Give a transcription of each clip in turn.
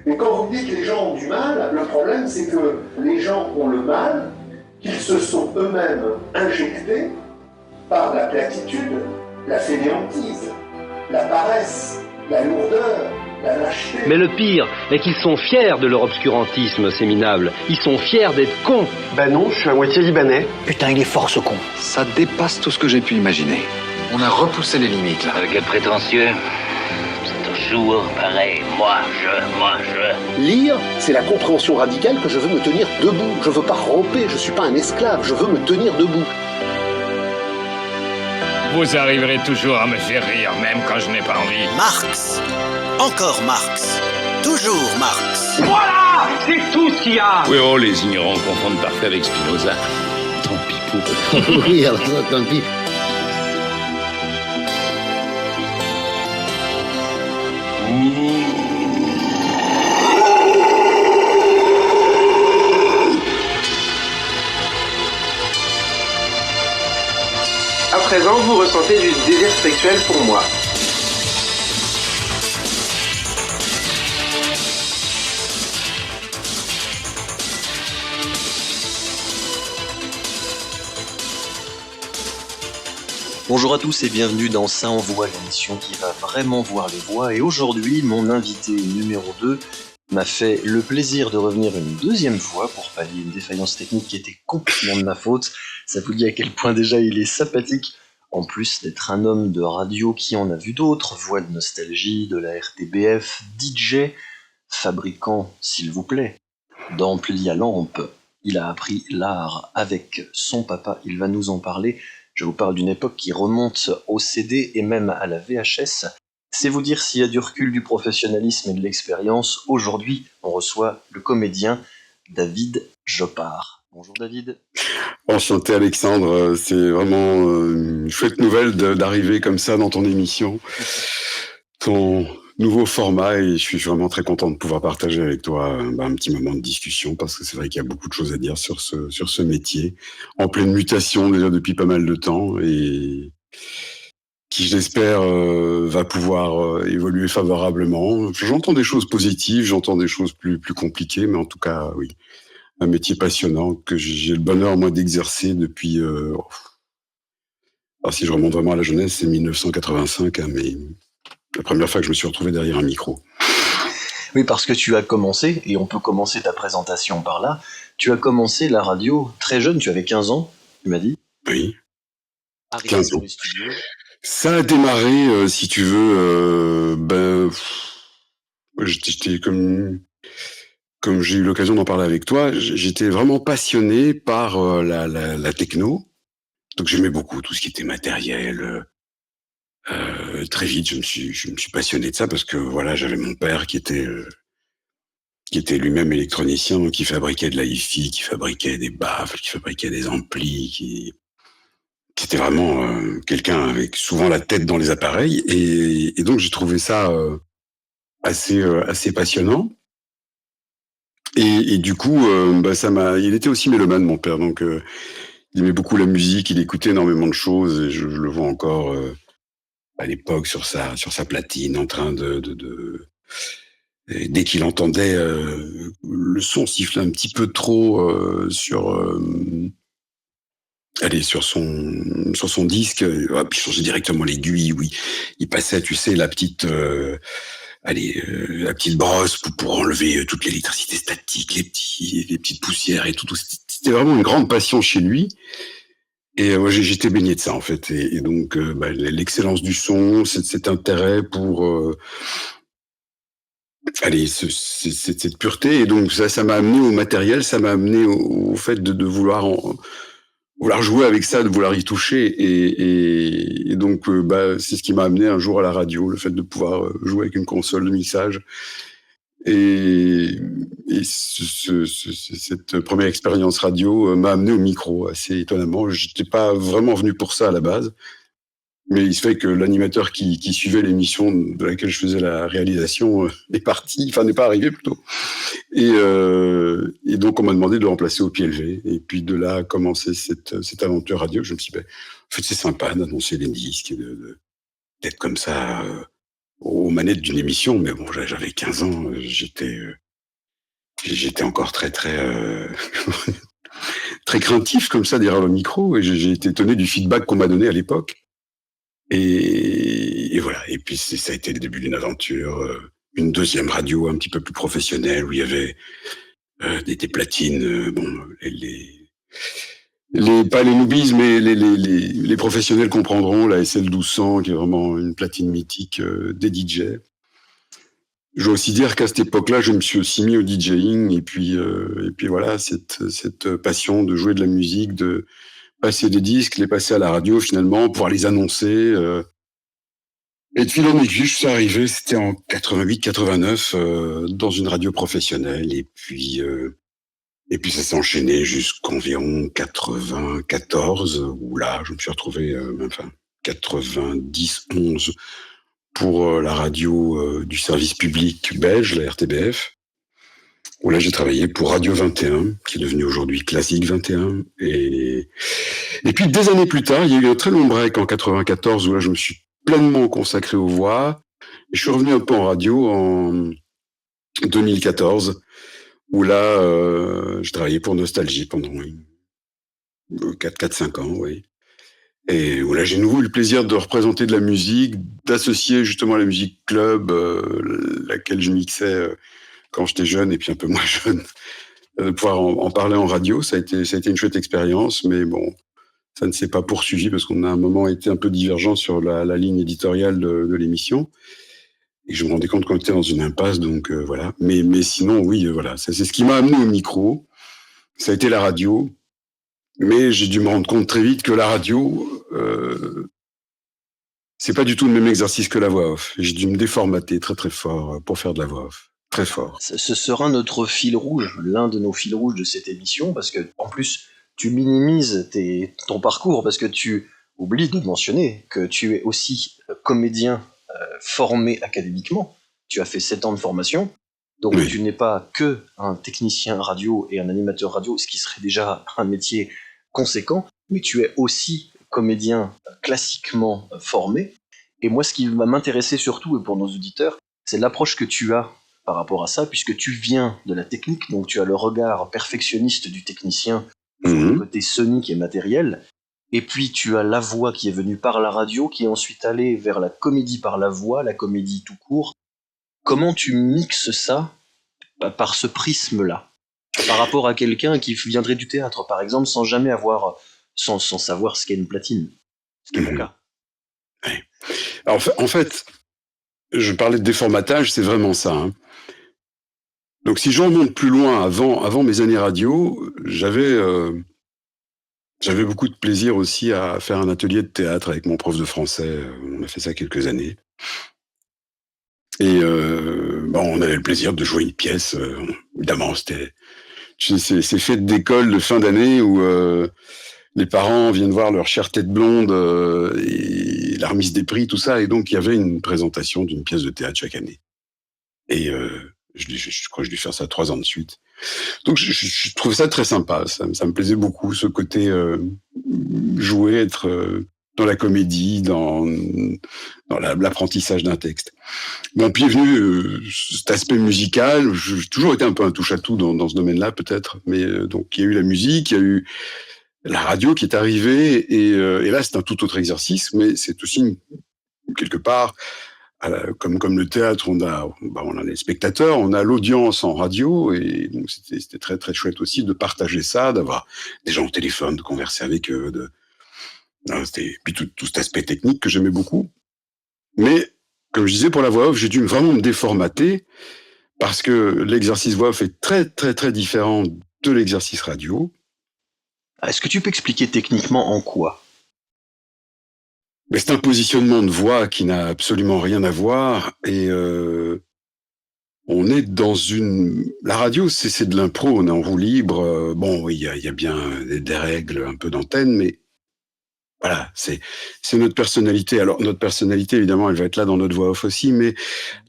Et quand vous me dites que les gens ont du mal, le problème c'est que les gens ont le mal qu'ils se sont eux-mêmes injectés par la platitude, la fainéantise, la paresse, la lourdeur, la lâcheté. Mais le pire est qu'ils sont fiers de leur obscurantisme, ces minables. Ils sont fiers d'être cons. Ben non, je suis à moitié libanais. Putain, il est fort ce con. Ça dépasse tout ce que j'ai pu imaginer. On a repoussé les limites, là. Avec quel prétentieux. C'est toujours pareil. Moi, je. Lire, c'est la compréhension radicale que je veux me tenir debout. Je veux pas ramper, je suis pas un esclave, je veux me tenir debout. Vous arriverez toujours à me faire rire, même quand je n'ai pas envie. Marx. Encore Marx. Toujours Marx. Voilà, c'est tout ce qu'il y a. Oui, oh, les ignorants confondent parfait avec Spinoza. Tant pis pour eux. Oui, alors ça, tant pis. À présent, vous ressentez du désir sexuel pour moi. Bonjour à tous et bienvenue dans Ça Envoie, l'émission qui va vraiment voir les voix. Et aujourd'hui, mon invité numéro 2 m'a fait le plaisir de revenir une deuxième fois pour pallier une défaillance technique qui était complètement de ma faute. Ça vous dit à quel point déjà il est sympathique, en plus d'être un homme de radio qui en a vu d'autres, voix de nostalgie, de la RTBF, DJ, fabricant, s'il vous plaît, d'amplis à lampe. Il a appris l'art avec son papa, il va nous en parler. Je vous parle d'une époque qui remonte au CD et même à la VHS. C'est vous dire s'il y a du recul, du professionnalisme et de l'expérience. Aujourd'hui, on reçoit le comédien David Jopard. Bonjour David. Enchanté Alexandre, c'est vraiment une chouette nouvelle d'arriver comme ça dans ton émission, ton nouveau format, et je suis vraiment très content de pouvoir partager avec toi un petit moment de discussion, parce que c'est vrai qu'il y a beaucoup de choses à dire sur ce métier, en pleine mutation déjà depuis pas mal de temps, et qui j'espère va pouvoir évoluer favorablement. J'entends des choses positives, j'entends des choses plus compliquées, mais en tout cas, oui, un métier passionnant que j'ai le bonheur, moi, d'exercer depuis... alors si je remonte vraiment à la jeunesse, c'est 1985, mais la première fois que je me suis retrouvé derrière un micro. Oui, parce que tu as commencé, et on peut commencer ta présentation par là, tu as commencé la radio très jeune, tu avais 15 ans, tu m'as dit. Oui, Arrivé 15 dans ans. les studios. Ça a démarré, si tu veux, j'étais comme j'ai eu l'occasion d'en parler avec toi, j'étais vraiment passionné par la techno. Donc j'aimais beaucoup tout ce qui était matériel. Très vite, je me suis passionné de ça parce que voilà, j'avais mon père qui était lui-même électronicien, donc qui fabriquait de la hi-fi, qui fabriquait des baffles, qui fabriquait des amplis, qui était vraiment quelqu'un avec souvent la tête dans les appareils, et donc j'ai trouvé ça assez passionnant. Et du coup, il était aussi mélomane, mon père, donc il aimait beaucoup la musique, il écoutait énormément de choses, et je le vois encore à l'époque sur sa platine en train et dès qu'il entendait le son siffler un petit peu trop sur son disque, puis il changeait directement l'aiguille, oui, il passait, tu sais, la petite brosse pour enlever toute l'électricité statique, les petites poussières et tout. C'était vraiment une grande passion chez lui. Et moi, j'étais baigné de ça, en fait. Et donc, l'excellence du son, cet intérêt pour cette pureté. Et donc, ça m'a amené au matériel, ça m'a amené au fait de vouloir jouer avec ça, de vouloir y toucher. Et donc, c'est ce qui m'a amené un jour à la radio, le fait de pouvoir jouer avec une console de mixage. Et cette première expérience radio m'a amené au micro, assez étonnamment. J'étais pas vraiment venu pour ça à la base, mais il se fait que l'animateur qui suivait l'émission de laquelle je faisais la réalisation n'est pas arrivé plutôt. Et donc on m'a demandé de le remplacer au pied levé. Et puis de là a commencé cette aventure radio. Je me suis dit, en fait, c'est sympa d'annoncer les disques, d'être comme ça aux manettes d'une émission, mais bon, j'avais 15 ans, j'étais encore très très craintif comme ça derrière le micro, et j'ai été étonné du feedback qu'on m'a donné à l'époque. Et voilà. Et puis ça a été le début d'une aventure, une deuxième radio un petit peu plus professionnelle où il y avait des platines, bon, pas les newbies, mais les professionnels comprendront, la SL 1200, qui est vraiment une platine mythique des DJ. Je dois aussi dire qu'à cette époque-là, je me suis aussi mis au DJing, et puis voilà, cette passion de jouer de la musique, de passer des disques, les passer à la radio finalement, pouvoir les annoncer. Et de fil en aiguille, je suis arrivé, c'était en 88-89, dans une radio professionnelle, et puis ça s'est enchaîné jusqu'environ 94, où là, je me suis retrouvé, 90-11, pour la radio du service public belge, la RTBF, où là j'ai travaillé pour Radio 21, qui est devenu aujourd'hui Classique 21. Et puis des années plus tard, il y a eu un très long break en 94, où là je me suis pleinement consacré aux voix. Et je suis revenu un peu en radio en 2014, où là j'ai travaillé pour Nostalgie pendant 4-5 ans, oui. Et où là, j'ai nouveau eu le plaisir de représenter de la musique, d'associer justement la musique club, laquelle je mixais quand j'étais jeune et puis un peu moins jeune, de pouvoir en parler en radio. Ça a été une chouette expérience, mais bon, ça ne s'est pas poursuivi parce qu'on a à un moment été un peu divergents sur la ligne éditoriale de l'émission. Et je me rendais compte qu'on était dans une impasse, donc voilà. Mais sinon, oui, voilà, c'est ce qui m'a amené au micro. Ça a été la radio. Mais j'ai dû me rendre compte très vite que la radio, c'est pas du tout le même exercice que la voix off. J'ai dû me déformater très très fort pour faire de la voix off. Très fort. Ce sera notre fil rouge, l'un de nos fils rouges de cette émission, parce que en plus, tu minimises ton parcours, parce que tu oublies de mentionner que tu es aussi comédien formé académiquement. Tu as fait 7 ans de formation. Donc oui. Tu n'es pas que un technicien radio et un animateur radio, ce qui serait déjà un métier conséquent, mais tu es aussi comédien classiquement formé. Et moi, ce qui va m'intéresser surtout, et pour nos auditeurs, c'est l'approche que tu as par rapport à ça, puisque tu viens de la technique, donc tu as le regard perfectionniste du technicien sur le côté sonique et matériel, et puis tu as la voix qui est venue par la radio, qui est ensuite allée vers la comédie par la voix, la comédie tout court. Comment tu mixes ça par ce prisme-là, par rapport à quelqu'un qui viendrait du théâtre, par exemple, sans savoir ce qu'est une platine, ce qui est mon cas. Ouais. Alors, en fait, je parlais de déformatage, c'est vraiment ça. Hein. Donc, si je remonte plus loin, avant mes années radio, j'avais beaucoup de plaisir aussi à faire un atelier de théâtre avec mon prof de français. On a fait ça quelques années. Et on avait le plaisir de jouer une pièce. Évidemment, c'était ces fêtes d'école de fin d'année où les parents viennent voir leur chère tête blonde et la remise des prix, tout ça. Et donc, il y avait une présentation d'une pièce de théâtre chaque année. Et je crois que j'ai dû faire ça 3 ans de suite. Donc, je trouve ça très sympa. Ça me plaisait beaucoup, ce côté jouer, être dans la comédie, dans l'apprentissage d'un texte. Bon, puis est venu cet aspect musical. J'ai toujours été un peu un touche-à-tout dans ce domaine-là, peut-être. Mais donc, il y a eu la musique, il y a eu la radio qui est arrivée, et là, c'est un tout autre exercice, mais c'est aussi, quelque part, comme le théâtre, on a les spectateurs, on a l'audience en radio, et donc c'était très, très chouette aussi de partager ça, d'avoir des gens au téléphone, de converser avec eux, puis tout cet aspect technique que j'aimais beaucoup. Mais, comme je disais, pour la voix off, j'ai dû vraiment me déformater parce que l'exercice voix off est très, très, très différent de l'exercice radio. Est-ce que tu peux expliquer techniquement en quoi ? Mais c'est un positionnement de voix qui n'a absolument rien à voir, et on est dans la radio, c'est de l'impro, on est en roue libre. Oui, il y a bien des règles un peu d'antenne, mais voilà, c'est notre personnalité. Alors, notre personnalité, évidemment, elle va être là dans notre voix off aussi, mais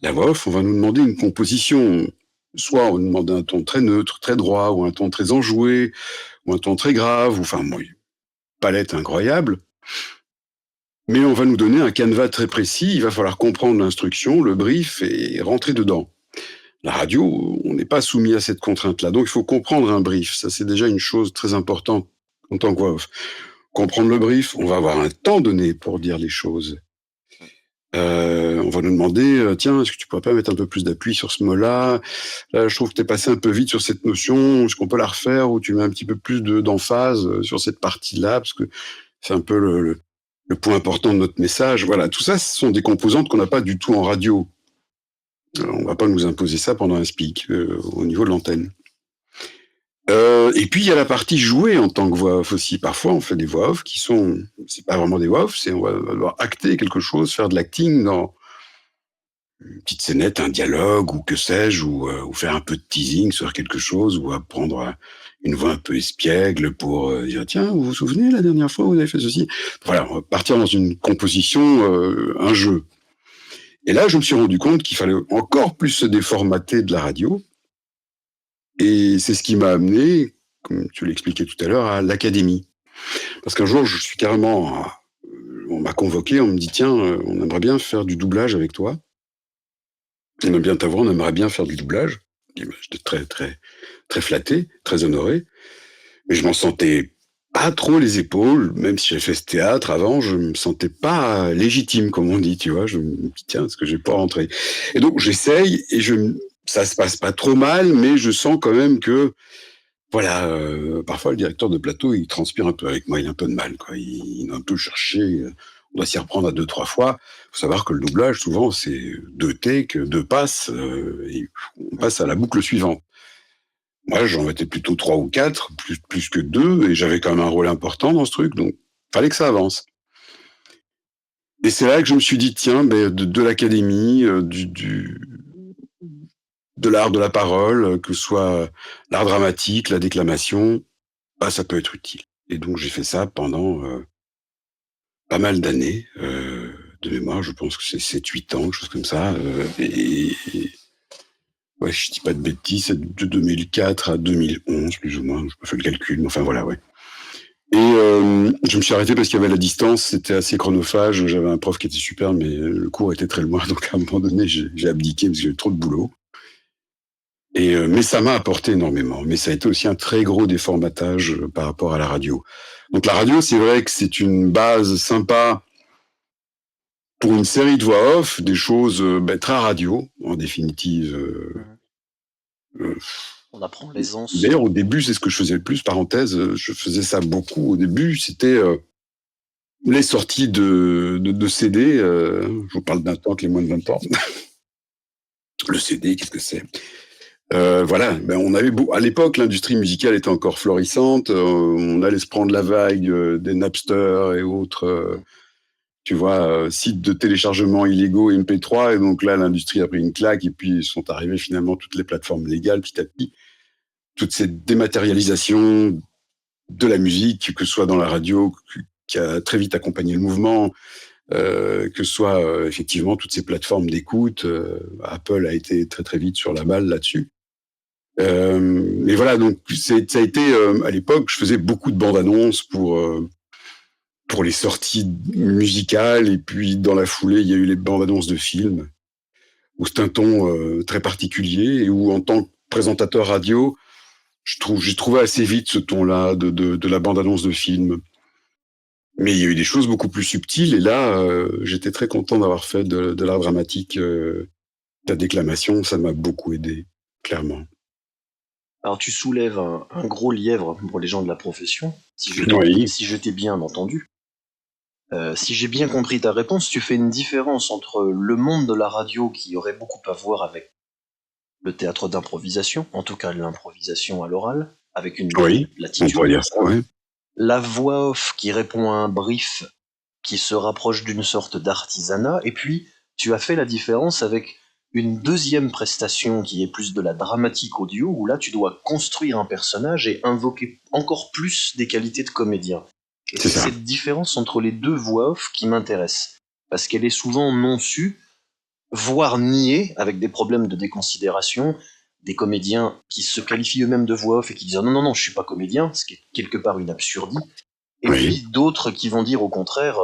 la voix off, on va nous demander une composition. Soit on nous demande un ton très neutre, très droit, ou un ton très enjoué, ou un ton très grave, une palette incroyable. mais on va nous donner un canevas très précis, il va falloir comprendre l'instruction, le brief et rentrer dedans. La radio, on n'est pas soumis à cette contrainte-là, donc il faut comprendre un brief, ça c'est déjà une chose très importante en tant que voix off. Comprendre le brief, on va avoir un temps donné pour dire les choses. On va nous demander, tiens, est-ce que tu pourrais pas mettre un peu plus d'appui sur ce mot-là ? Là, je trouve que t'es passé un peu vite sur cette notion, est-ce qu'on peut la refaire, ou tu mets un petit peu plus d'emphase sur cette partie-là, parce que c'est un peu le point important de notre message. Voilà, tout ça, ce sont des composantes qu'on n'a pas du tout en radio. Alors, on va pas nous imposer ça pendant un speak, au niveau de l'antenne. Et puis il y a la partie jouée en tant que voix off aussi. Parfois on fait des voix off qui sont, c'est pas vraiment des voix off, c'est on va devoir acter quelque chose, faire de l'acting dans une petite scénette, un dialogue ou que sais-je, ou faire un peu de teasing sur quelque chose, ou apprendre une voix un peu espiègle pour dire tiens, vous vous souvenez la dernière fois vous avez fait ceci. Voilà, on va partir dans une composition, un jeu. Et là je me suis rendu compte qu'il fallait encore plus se déformater de la radio. Et c'est ce qui m'a amené, comme tu l'expliquais tout à l'heure, à l'académie. Parce qu'un jour, je suis carrément... on m'a convoqué, on me dit, tiens, on aimerait bien faire du doublage avec toi. On aime bien t'avoir, on aimerait bien faire du doublage. J'étais très, très, très flatté, très honoré. Mais je m'en sentais pas trop les épaules, même si j'avais fait ce théâtre avant, je me sentais pas légitime, comme on dit, tu vois. Je me dis, tiens, est-ce que je vais pas rentrer ? Et donc, j'essaye, et ça se passe pas trop mal, mais je sens quand même que, voilà, parfois le directeur de plateau, il transpire un peu avec moi, il a un peu de mal, quoi. Il doit un peu chercher, on doit s'y reprendre à 2-3 fois. Faut savoir que le doublage, souvent, c'est 2 takes, 2 passes, et on passe à la boucle suivante. Moi, j'en mettais plutôt 3 ou 4, plus que 2, et j'avais quand même un rôle important dans ce truc, donc fallait que ça avance. Et c'est là que je me suis dit, tiens, de l'académie, de l'art de la parole, que ce soit l'art dramatique, la déclamation, ça peut être utile. Et donc j'ai fait ça pendant pas mal d'années, de mémoire, je pense que c'est 7-8 ans, quelque chose comme ça. Ouais, je dis pas de bêtises, c'est de 2004 à 2011, plus ou moins, je pas fait le calcul, mais enfin voilà, ouais. Et je me suis arrêté parce qu'il y avait la distance, c'était assez chronophage, j'avais un prof qui était super, mais le cours était très loin, donc à un moment donné, j'ai abdiqué parce que j'avais trop de boulot. Mais ça m'a apporté énormément. Mais ça a été aussi un très gros déformatage par rapport à la radio. Donc la radio, c'est vrai que c'est une base sympa pour une série de voix off, des choses très radio, en définitive. On apprend l'aisance. D'ailleurs, au début, c'est ce que je faisais le plus, parenthèse, je faisais ça beaucoup. Au début, c'était les sorties de CD. Je vous parle d'un temps que les moins de 20 ans. Le CD, qu'est-ce que c'est ? Voilà, on avait à l'époque, l'industrie musicale était encore florissante, on allait se prendre la vague des Napster et autres, tu vois, sites de téléchargement illégaux MP3, et donc là, l'industrie a pris une claque, et puis sont arrivées finalement toutes les plateformes légales petit à petit. Toute cette dématérialisation de la musique, que ce soit dans la radio, qui a très vite accompagné le mouvement, que ce soit effectivement toutes ces plateformes d'écoute, Apple a été très très vite sur la balle là-dessus. Mais voilà, donc ça a été à l'époque, je faisais beaucoup de bandes annonces pour les sorties musicales, et puis dans la foulée, il y a eu les bandes annonces de films où c'est un ton très particulier, et où en tant que présentateur radio, j'ai trouvé assez vite ce ton-là de la bande annonce de film. Mais il y a eu des choses beaucoup plus subtiles, et là, j'étais très content d'avoir fait de l'art dramatique, de la déclamation, ça m'a beaucoup aidé, clairement. Alors tu soulèves un gros lièvre pour les gens de la profession, si je t'ai bien entendu. Si j'ai bien compris ta réponse, tu fais une différence entre le monde de la radio qui aurait beaucoup à voir avec le théâtre d'improvisation, en tout cas l'improvisation à l'oral, avec une latitude. On pourrait dire ça, oui. La voix off qui répond à un brief qui se rapproche d'une sorte d'artisanat, et puis tu as fait la différence avec une deuxième prestation qui est plus de la dramatique audio, où là tu dois construire un personnage et invoquer encore plus des qualités de comédien. Et c'est cette différence entre les deux voix off qui m'intéresse, parce qu'elle est souvent non sue, voire niée, avec des problèmes de déconsidération, des comédiens qui se qualifient eux-mêmes de voix off et qui disent non, je suis pas comédien, ce qui est quelque part une absurdie, et puis d'autres qui vont dire au contraire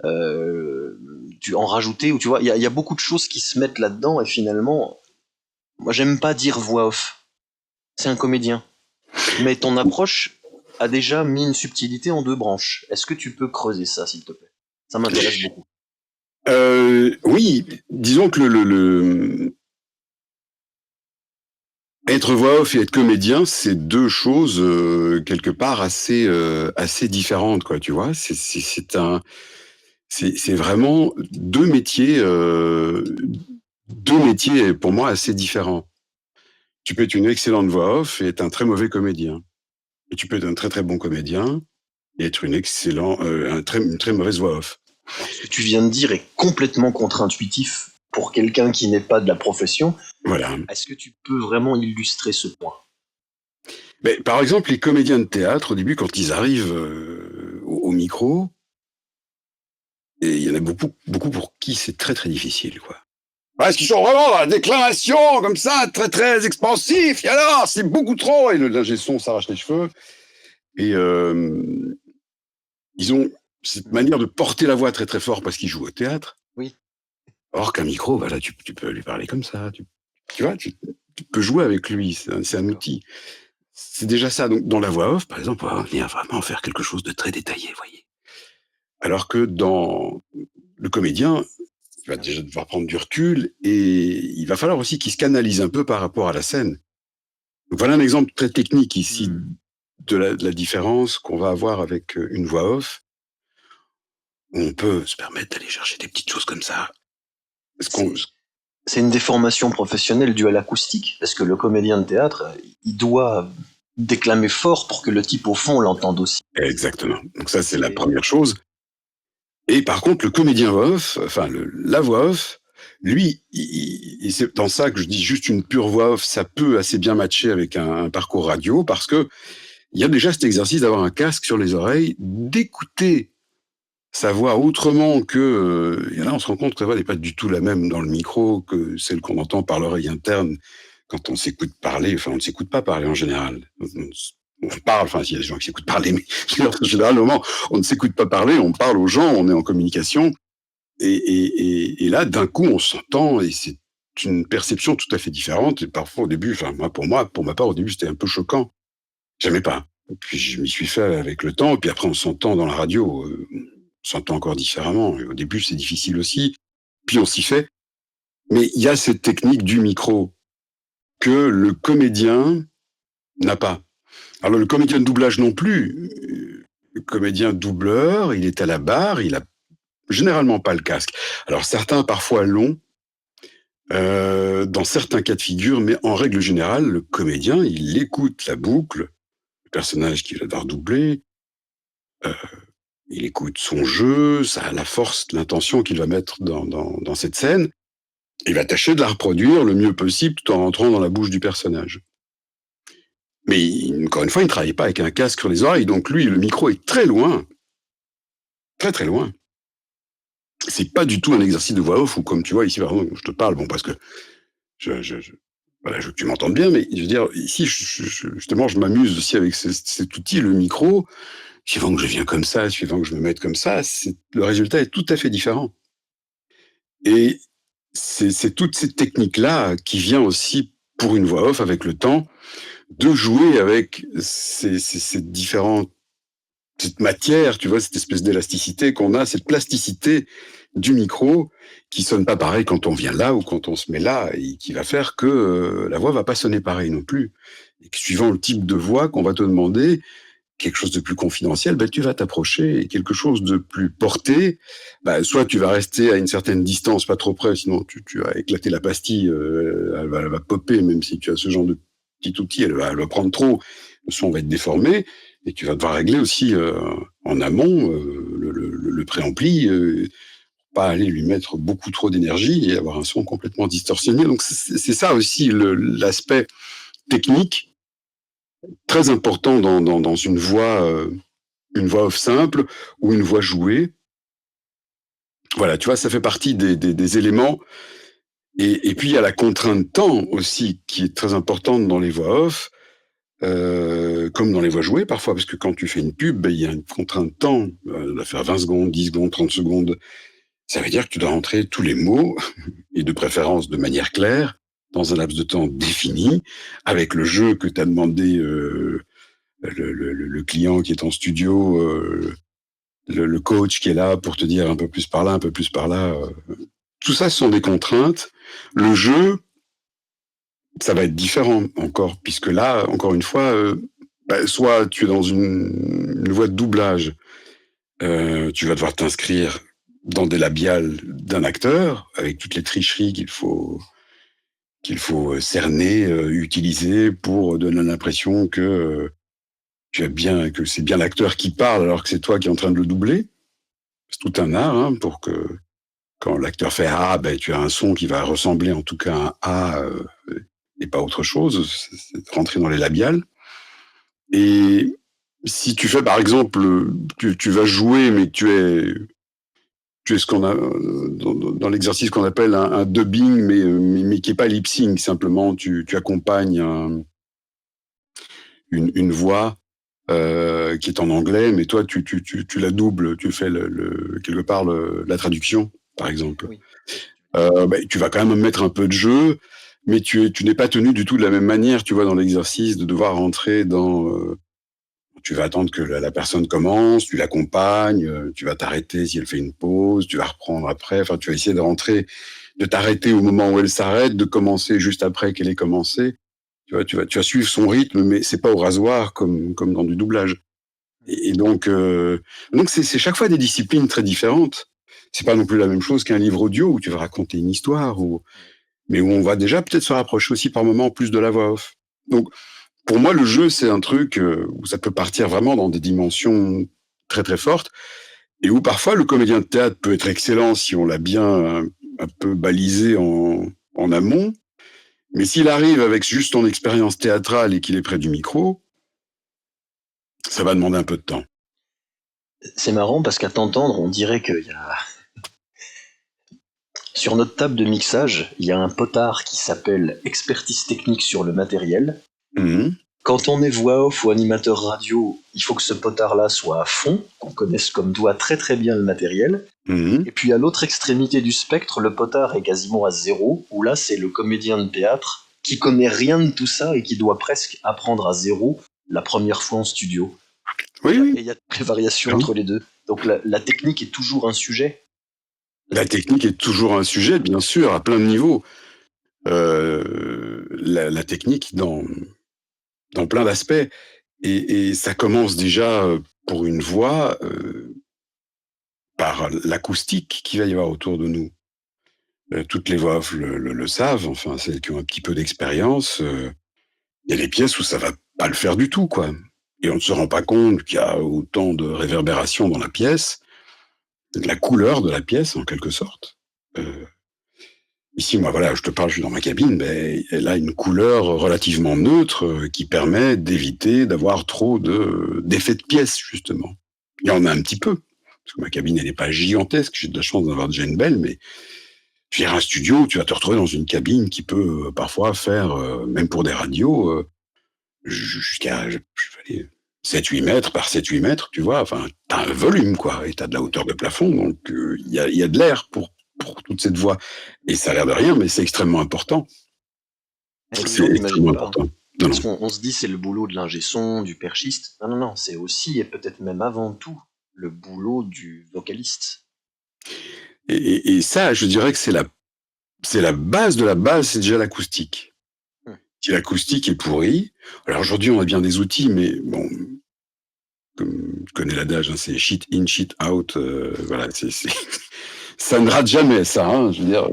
tu en rajouter, ou tu vois, il y a beaucoup de choses qui se mettent là-dedans, et finalement, moi j'aime pas dire voix off. C'est un comédien. Mais ton approche a déjà mis une subtilité en deux branches. Est-ce que tu peux creuser ça, s'il te plaît? Ça m'intéresse beaucoup. Oui, disons que être voix off et être comédien, c'est deux choses quelque part assez différentes, quoi. Tu vois, c'est vraiment deux métiers pour moi assez différents. Tu peux être une excellente voix off et être un très mauvais comédien. Et tu peux être un très très bon comédien et être une très mauvaise voix off. Ce que tu viens de dire est complètement contre-intuitif pour quelqu'un qui n'est pas de la profession. Voilà. Est-ce que tu peux vraiment illustrer ce point? Mais, par exemple, les comédiens de théâtre, au début, quand ils arrivent au micro, et il y en a beaucoup pour qui c'est très très difficile, quoi. Parce qu'ils sont vraiment dans la déclamation, comme ça, très très expansif, et alors, c'est beaucoup trop, et l'ingé son s'arrache les cheveux, et ils ont cette manière de porter la voix très très fort parce qu'ils jouent au théâtre. Oui. Or qu'un micro, là, tu peux lui parler comme ça, tu vois, tu peux jouer avec lui, c'est un outil. C'est déjà ça. Donc, dans la voix off, par exemple, on va venir vraiment faire quelque chose de très détaillé, voyez. Alors que dans le comédien, il va déjà devoir prendre du recul et il va falloir aussi qu'il se canalise un peu par rapport à la scène. Donc, voilà un exemple très technique ici de la différence qu'on va avoir avec une voix off. Où on peut se permettre d'aller chercher des petites choses comme ça. C'est une déformation professionnelle due à l'acoustique, parce que le comédien de théâtre, il doit déclamer fort pour que le type au fond l'entende aussi. Exactement. Donc ça, c'est la première chose. Et par contre, le comédien voix off, enfin la voix off, lui, et c'est dans ça que je dis juste une pure voix off, ça peut assez bien matcher avec un parcours radio, parce que il y a déjà cet exercice d'avoir un casque sur les oreilles, d'écouter sa voix autrement que... et là, on se rend compte que la voix n'est pas du tout la même dans le micro que celle qu'on entend par l'oreille interne quand on s'écoute parler. Enfin, on ne s'écoute pas parler en général. On parle, enfin, il y a des gens qui s'écoutent parler, mais généralement, on ne s'écoute pas parler, on parle aux gens, on est en communication. Et là, d'un coup, on s'entend et c'est une perception tout à fait différente. Et parfois, au début, enfin, pour ma part, au début, c'était un peu choquant. J'aimais pas. Et puis, je m'y suis fait avec le temps. Et puis après, on s'entend dans la radio. On s'entend encore différemment. Et au début, c'est difficile aussi. Puis on s'y fait. Mais il y a cette technique du micro que le comédien n'a pas. Alors, le comédien de doublage non plus. Le comédien doubleur, il est à la barre, il a généralement pas le casque. Alors, certains parfois l'ont, dans certains cas de figure, mais en règle générale, le comédien, il écoute la boucle, le personnage qu'il va devoir doubler, il écoute son jeu, la force, l'intention qu'il va mettre dans cette scène. Il va tâcher de la reproduire le mieux possible tout en rentrant dans la bouche du personnage. Mais encore une fois, il ne travaille pas avec un casque sur les oreilles, donc lui, le micro est très loin. Très très loin. C'est pas du tout un exercice de voix off où, comme tu vois, ici, par exemple, je te parle, bon, parce que voilà, je veux que tu m'entendes bien, mais je veux dire, ici, justement, je m'amuse aussi avec cet outil, le micro. Suivant que je viens comme ça, suivant que je me mette comme ça, le résultat est tout à fait différent. Et c'est toute cette technique-là qui vient aussi, pour une voix off, avec le temps, de jouer avec cette matière, tu vois, cette espèce d'élasticité qu'on a, cette plasticité du micro qui sonne pas pareil quand on vient là ou quand on se met là, et qui va faire que la voix va pas sonner pareil non plus. Et que suivant le type de voix qu'on va te demander, quelque chose de plus confidentiel, ben, tu vas t'approcher, et quelque chose de plus porté, ben, soit tu vas rester à une certaine distance, pas trop près, sinon tu vas éclater la pastille, elle va popper, même si tu as ce genre de petit outil, elle va prendre trop, le son va être déformé, et tu vas devoir régler aussi en amont le préampli, pas aller lui mettre beaucoup trop d'énergie et avoir un son complètement distorsionné. Donc c'est ça aussi l'aspect technique très important dans une voix off simple ou une voix jouée. Voilà, tu vois, ça fait partie des éléments. Et puis, il y a la contrainte temps aussi qui est très importante dans les voix off. comme dans les voix jouées parfois, parce que quand tu fais une pub, il y a une contrainte de temps. Elle doit faire 20 secondes, 10 secondes, 30 secondes. Ça veut dire que tu dois rentrer tous les mots, et de préférence de manière claire, dans un laps de temps défini, avec le jeu que t'a demandé le client qui est en studio, le coach qui est là pour te dire un peu plus par là, un peu plus par là. Tout ça, ce sont des contraintes. Le jeu, ça va être différent encore, puisque là, encore une fois, soit tu es dans une voie de doublage, tu vas devoir t'inscrire dans des labiales d'un acteur, avec toutes les tricheries qu'il faut cerner, utiliser pour donner l'impression que que c'est bien l'acteur qui parle alors que c'est toi qui es en train de le doubler. C'est tout un art, hein, pour que quand l'acteur fait A, tu as un son qui va ressembler en tout cas à un A et pas autre chose. C'est rentrer dans les labiales. Et si tu fais par exemple, tu vas jouer mais tu es ce qu'on a dans l'exercice qu'on appelle un dubbing, mais qui est pas lip sync, simplement tu accompagnes une voix qui est en anglais, mais toi tu la doubles, tu fais quelque part la traduction, par exemple. Oui. Tu vas quand même mettre un peu de jeu, mais tu n'es pas tenu du tout de la même manière, tu vois, dans l'exercice de devoir rentrer dans. Tu vas attendre que la personne commence, tu l'accompagnes, tu vas t'arrêter si elle fait une pause, tu vas reprendre après. Enfin, tu vas essayer de t'arrêter au moment où elle s'arrête, de commencer juste après qu'elle ait commencé. Tu vas suivre son rythme, mais c'est pas au rasoir comme dans du doublage. Et donc c'est chaque fois des disciplines très différentes. C'est pas non plus la même chose qu'un livre audio où tu vas raconter une histoire, mais où on va déjà peut-être se rapprocher aussi par moments plus de la voix off. Donc, pour moi, le jeu, c'est un truc où ça peut partir vraiment dans des dimensions très très fortes, et où parfois le comédien de théâtre peut être excellent si on l'a bien un peu balisé en amont, mais s'il arrive avec juste son expérience théâtrale et qu'il est près du micro, ça va demander un peu de temps. C'est marrant parce qu'à t'entendre, on dirait qu'il y a... Sur notre table de mixage, il y a un potard qui s'appelle expertise technique sur le matériel. Mmh. Quand on est voix off ou animateur radio, il faut que ce potard-là soit à fond, qu'on connaisse comme doigt très très bien le matériel. Mmh. Et puis à l'autre extrémité du spectre, le potard est quasiment à zéro, où là c'est le comédien de théâtre qui connaît rien de tout ça et qui doit presque apprendre à zéro la première fois en studio. Oui. Et il y a des variations entre les deux. Donc la technique est toujours un sujet. La technique est toujours un sujet, bien sûr, à plein de niveaux. La technique dans plein d'aspects. Et ça commence déjà pour une voix par l'acoustique qu'il va y avoir autour de nous. Toutes les voix off le savent, enfin celles qui ont un petit peu d'expérience. Il y a des pièces où ça va pas le faire du tout, quoi. Et on ne se rend pas compte qu'il y a autant de réverbération dans la pièce, de la couleur de la pièce en quelque sorte. Ici, moi, voilà, je te parle, je suis dans ma cabine, mais elle a une couleur relativement neutre qui permet d'éviter d'avoir trop d'effets de pièce, justement. Il y en a un petit peu, parce que ma cabine, elle n'est pas gigantesque, j'ai de la chance d'avoir déjà une belle, mais tu viens à un studio, tu vas te retrouver dans une cabine qui peut parfois faire, même pour des radios, jusqu'à 7-8 mètres par 7-8 mètres, tu vois, enfin, t'as un volume, quoi, et t'as de la hauteur de plafond, donc il y a de l'air pour toute cette voix. Et ça a l'air de rien, mais c'est extrêmement important. C'est extrêmement important. Parce qu'on se dit c'est le boulot de l'ingé son, du perchiste. Non, c'est aussi, et peut-être même avant tout, le boulot du vocaliste. Et ça, je dirais que c'est la base de la base, c'est déjà l'acoustique. Si l'acoustique est pourrie, alors aujourd'hui on a bien des outils, mais bon, comme tu connais l'adage, hein, c'est shit in, shit out, voilà, ça ne rate jamais, ça, hein, je veux dire,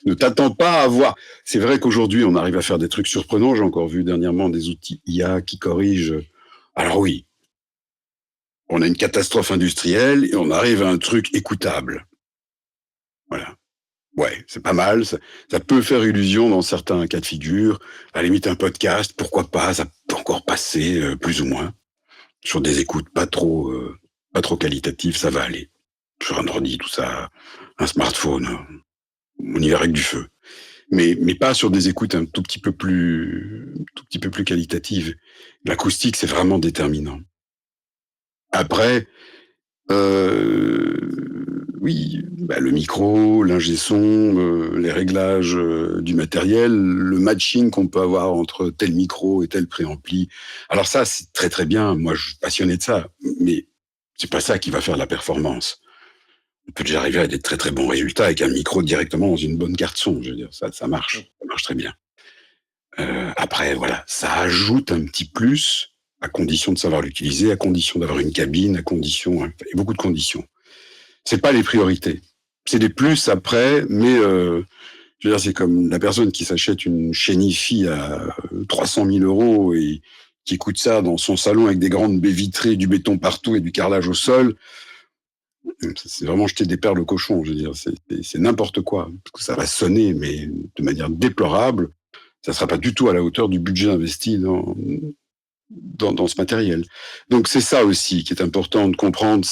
ne t'attends pas à voir. C'est vrai qu'aujourd'hui, on arrive à faire des trucs surprenants. J'ai encore vu dernièrement des outils IA qui corrigent. Alors oui, on a une catastrophe industrielle et on arrive à un truc écoutable. Voilà. Ouais, c'est pas mal. Ça peut faire illusion dans certains cas de figure. À la limite, un podcast, pourquoi pas, ça peut encore passer, plus ou moins. Sur des écoutes pas trop qualitatives, ça va aller. Sur un ordi, tout ça, un smartphone, on y va avec du feu. mais pas sur des écoutes un tout petit peu plus qualitatives. L'acoustique, c'est vraiment déterminant. Après, oui, le micro, l'ingé son, les réglages du matériel, le matching qu'on peut avoir entre tel micro et tel préampli. Alors ça, c'est très très bien. Moi, je suis passionné de ça, mais c'est pas ça qui va faire la performance. On peut déjà arriver à des très très bons résultats avec un micro directement dans une bonne carte son. Je veux dire, ça marche très bien. Après, voilà, ça ajoute un petit plus à condition de savoir l'utiliser, à condition d'avoir une cabine, à condition, il y a beaucoup de conditions. C'est pas les priorités. C'est des plus après, mais je veux dire, c'est comme la personne qui s'achète une chaîne hi-fi à 300 000 € et qui écoute ça dans son salon avec des grandes baies vitrées, du béton partout et du carrelage au sol. C'est vraiment jeter des perles au cochon, je veux dire, c'est n'importe quoi. Parce que ça va sonner, mais de manière déplorable. Ça sera pas du tout à la hauteur du budget investi dans ce matériel. Donc c'est ça aussi qui est important de comprendre.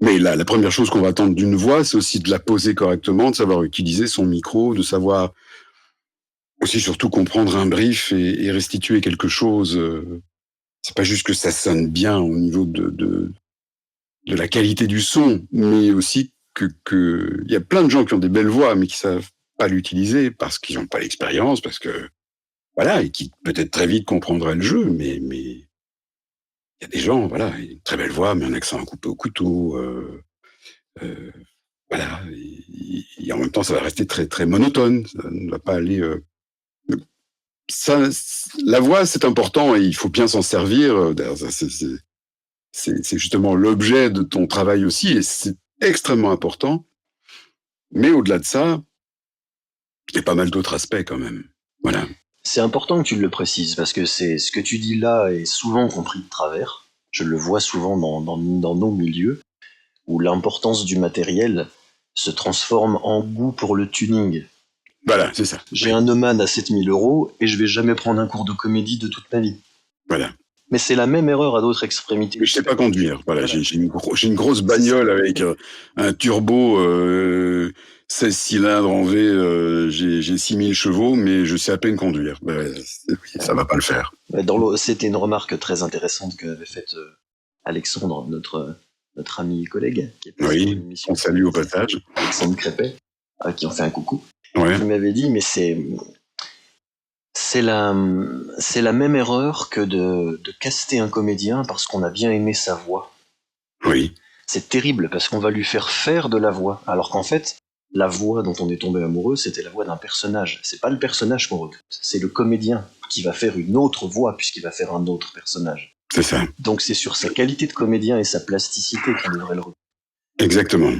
Mais la première chose qu'on va attendre d'une voix, c'est aussi de la poser correctement, de savoir utiliser son micro, de savoir aussi surtout comprendre un brief et restituer quelque chose. C'est pas juste que ça sonne bien au niveau de la qualité du son, mais aussi que y a plein de gens qui ont des belles voix, mais qui savent pas l'utiliser parce qu'ils n'ont pas l'expérience, parce que voilà, et qui peut-être très vite comprendraient le jeu, mais il y a des gens, voilà, une très belle voix, mais un accent à couper au couteau, voilà, et en même temps, ça va rester très très monotone, ça ne va pas aller. Ça, la voix, c'est important et il faut bien s'en servir. C'est justement l'objet de ton travail aussi, et c'est extrêmement important. Mais au-delà de ça, il y a pas mal d'autres aspects quand même. Voilà. C'est important que tu le précises, parce que c'est ce que tu dis là est souvent compris de travers. Je le vois souvent dans nos milieux, où l'importance du matériel se transforme en goût pour le tuning. Voilà, c'est ça. J'ai un Neumann à 7 000 € et je vais jamais prendre un cours de comédie de toute ma vie. Voilà. Mais c'est la même erreur à d'autres extrémités. Mais je sais pas conduire. Voilà, j'ai une grosse bagnole avec un turbo 16 cylindres en V. J'ai 6000 chevaux, mais je sais à peine conduire. Ça va pas le faire. C'était une remarque très intéressante qu'avait faite Alexandre, notre ami et collègue. Oui, on salue au passage. Alexandre Crépet, à qui on fait un coucou. Ouais. Il m'avait dit, mais c'est la même erreur que de caster un comédien parce qu'on a bien aimé sa voix. Oui. C'est terrible parce qu'on va lui faire de la voix, alors qu'en fait, la voix dont on est tombé amoureux, c'était la voix d'un personnage. C'est pas le personnage qu'on recrute, c'est le comédien qui va faire une autre voix puisqu'il va faire un autre personnage. C'est ça. Donc c'est sur sa qualité de comédien et sa plasticité qu'on devrait le recruter. Exactement.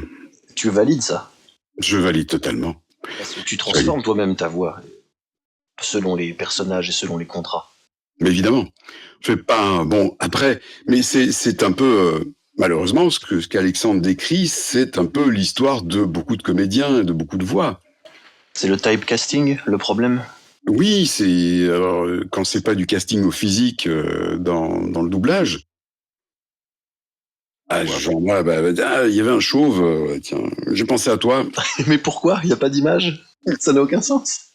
Tu valides ça? Je valide totalement. Parce que tu transformes toi-même ta voix selon les personnages et selon les contrats. Mais évidemment, je fais pas bon après, mais c'est un peu malheureusement ce qu'Alexandre décrit, c'est un peu l'histoire de beaucoup de comédiens et de beaucoup de voix. C'est le typecasting le problème? Oui, alors, quand c'est pas du casting au physique dans le doublage. Ah, genre moi, il y avait un chauve, tiens, j'ai pensé à toi. Mais pourquoi? Il n'y a pas d'image? Ça n'a aucun sens.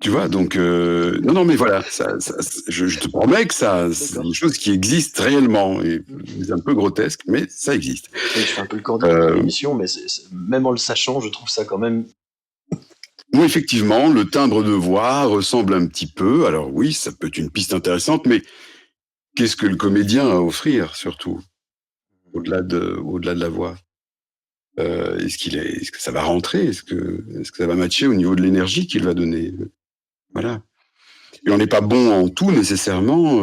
Tu vois, donc non, mais voilà, je te promets que c'est une chose qui existe réellement, et c'est un peu grotesque, mais ça existe. Je fais un peu le cordier de l'émission, mais même en le sachant, je trouve ça quand même. Oui, effectivement, le timbre de voix ressemble un petit peu. Alors oui, ça peut être une piste intéressante, mais qu'est-ce que le comédien a à offrir, surtout, au-delà de la voix? Est-ce que ça va rentrer? Est-ce que ça va matcher au niveau de l'énergie qu'il va donner? Voilà. Et on n'est pas bon en tout nécessairement.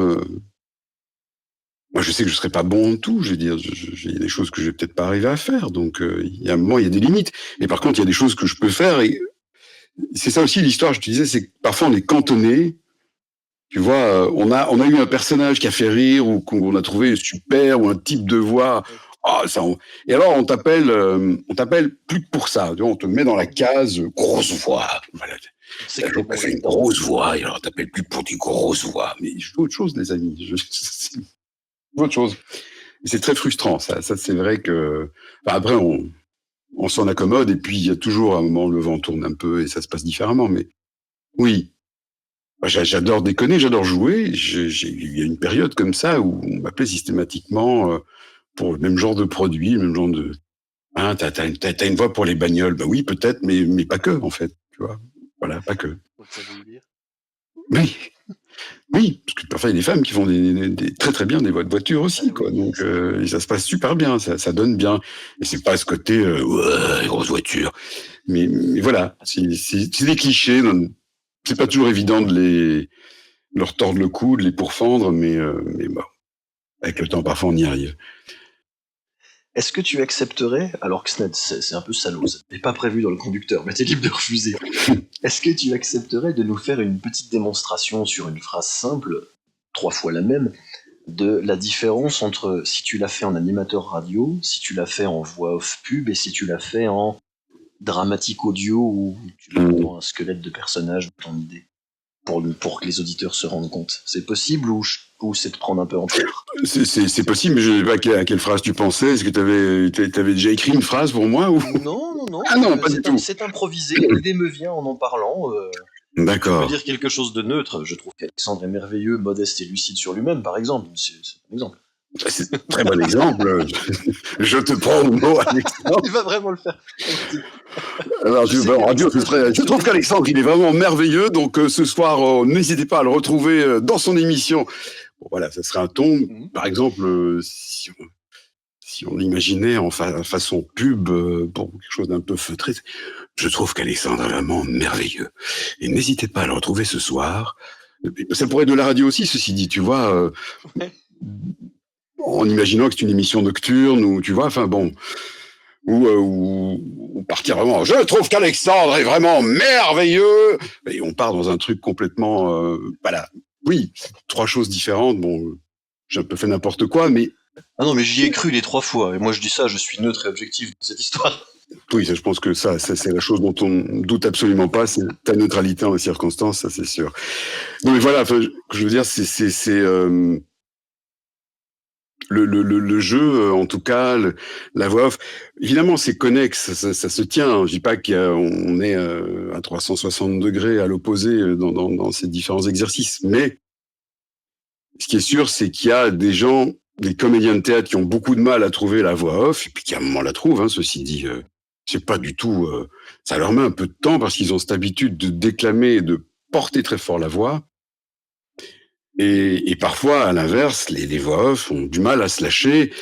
Moi, je sais que je serai pas bon en tout. Je veux dire, il y a des choses que je vais peut-être pas arriver à faire. Donc, il y a un moment, il y a des limites. Mais par contre, il y a des choses que je peux faire. Et c'est ça aussi l'histoire. Je te disais, c'est que parfois on est cantonné. Tu vois, on a eu un personnage qui a fait rire ou qu'on a trouvé super ou un type de voix. Et alors on t'appelle plus que pour ça. Tu vois, on te met dans la case grosse voix. Voilà. C'est que t'as fait une grosse voix, et alors on t'appelle plus pour des grosses voix. Mais je veux autre chose, les amis. Je veux autre chose. Et c'est très frustrant, ça c'est vrai que. Enfin, après, on s'en accommode, et puis il y a toujours un moment où le vent tourne un peu et ça se passe différemment. Mais oui, j'adore déconner, j'adore jouer. Il y a une période comme ça où on m'appelait systématiquement pour le même genre de produit, le même genre de... Hein, t'as une voix pour les bagnoles. Bah oui, peut-être, mais pas que, en fait. Tu vois, voilà, pas que. Oui. Oui, parce que parfois il y a des femmes qui font des très très bien des voix de voiture aussi, quoi. Donc et ça se passe super bien, ça donne bien. Et c'est pas ce côté ouais, grosse voiture. Mais voilà, c'est des clichés. C'est pas toujours évident de leur tordre le cou, de les pourfendre, mais bon, avec le temps parfois on y arrive. Est-ce que tu accepterais, alors que c'est un peu salaud, ça n'est pas prévu dans le conducteur, mais t'es libre de refuser. Est-ce que tu accepterais de nous faire une petite démonstration sur une phrase simple, 3 fois la même, de la différence entre si tu l'as fait en animateur radio, si tu l'as fait en voix off pub, et si tu l'as fait en dramatique audio, ou tu l'as dans un squelette de personnage de ton idée, pour que les auditeurs se rendent compte. C'est possible ou c'est de prendre un peu en terre? C'est possible, mais je ne sais pas à quelle phrase tu pensais. Est-ce que tu avais déjà écrit une phrase pour moi ou... Non. Ah non, pas du tout. C'est improvisé, l'idée me vient en parlant. D'accord. Je peux dire quelque chose de neutre. Je trouve qu'Alexandre est merveilleux, modeste et lucide sur lui-même, par exemple. C'est un exemple. C'est un très bon exemple. Je te prends au mot, Alexandre. Il va vraiment le faire. Alors, je trouve qu'Alexandre, il est vraiment merveilleux. Donc, ce soir, n'hésitez pas à le retrouver dans son émission. Bon, voilà, ça serait un ton. Par exemple, si on l'imaginait en façon pub, pour quelque chose d'un peu feutré, je trouve qu'Alexandre est vraiment merveilleux. Et n'hésitez pas à le retrouver ce soir. Ça pourrait être de la radio aussi, ceci dit, tu vois. En imaginant que c'est une émission nocturne, ou tu vois, enfin bon, ou partir vraiment. Je trouve qu'Alexandre est vraiment merveilleux, et on part dans un truc complètement, voilà. Oui, 3 choses différentes. Bon, j'ai un peu fait n'importe quoi, mais ah non, mais j'y ai cru les 3 fois. Et moi, je dis ça, je suis neutre et objectif dans cette histoire. Oui, ça, je pense que ça c'est la chose dont on doute absolument pas, c'est ta neutralité en les circonstances, ça c'est sûr. Non, mais voilà, enfin, je veux dire, c'est le jeu, en tout cas, la voix off, évidemment, c'est connexe, ça se tient. Je dis pas qu'on est à 360 degrés à l'opposé dans ces différents exercices, mais ce qui est sûr, c'est qu'il y a des comédiens de théâtre qui ont beaucoup de mal à trouver la voix off, et puis qui à un moment la trouvent, hein, ceci dit. C'est pas du tout... ça leur met un peu de temps parce qu'ils ont cette habitude de déclamer et de porter très fort la voix. Et parfois, à l'inverse, les voix off ont du mal à se lâcher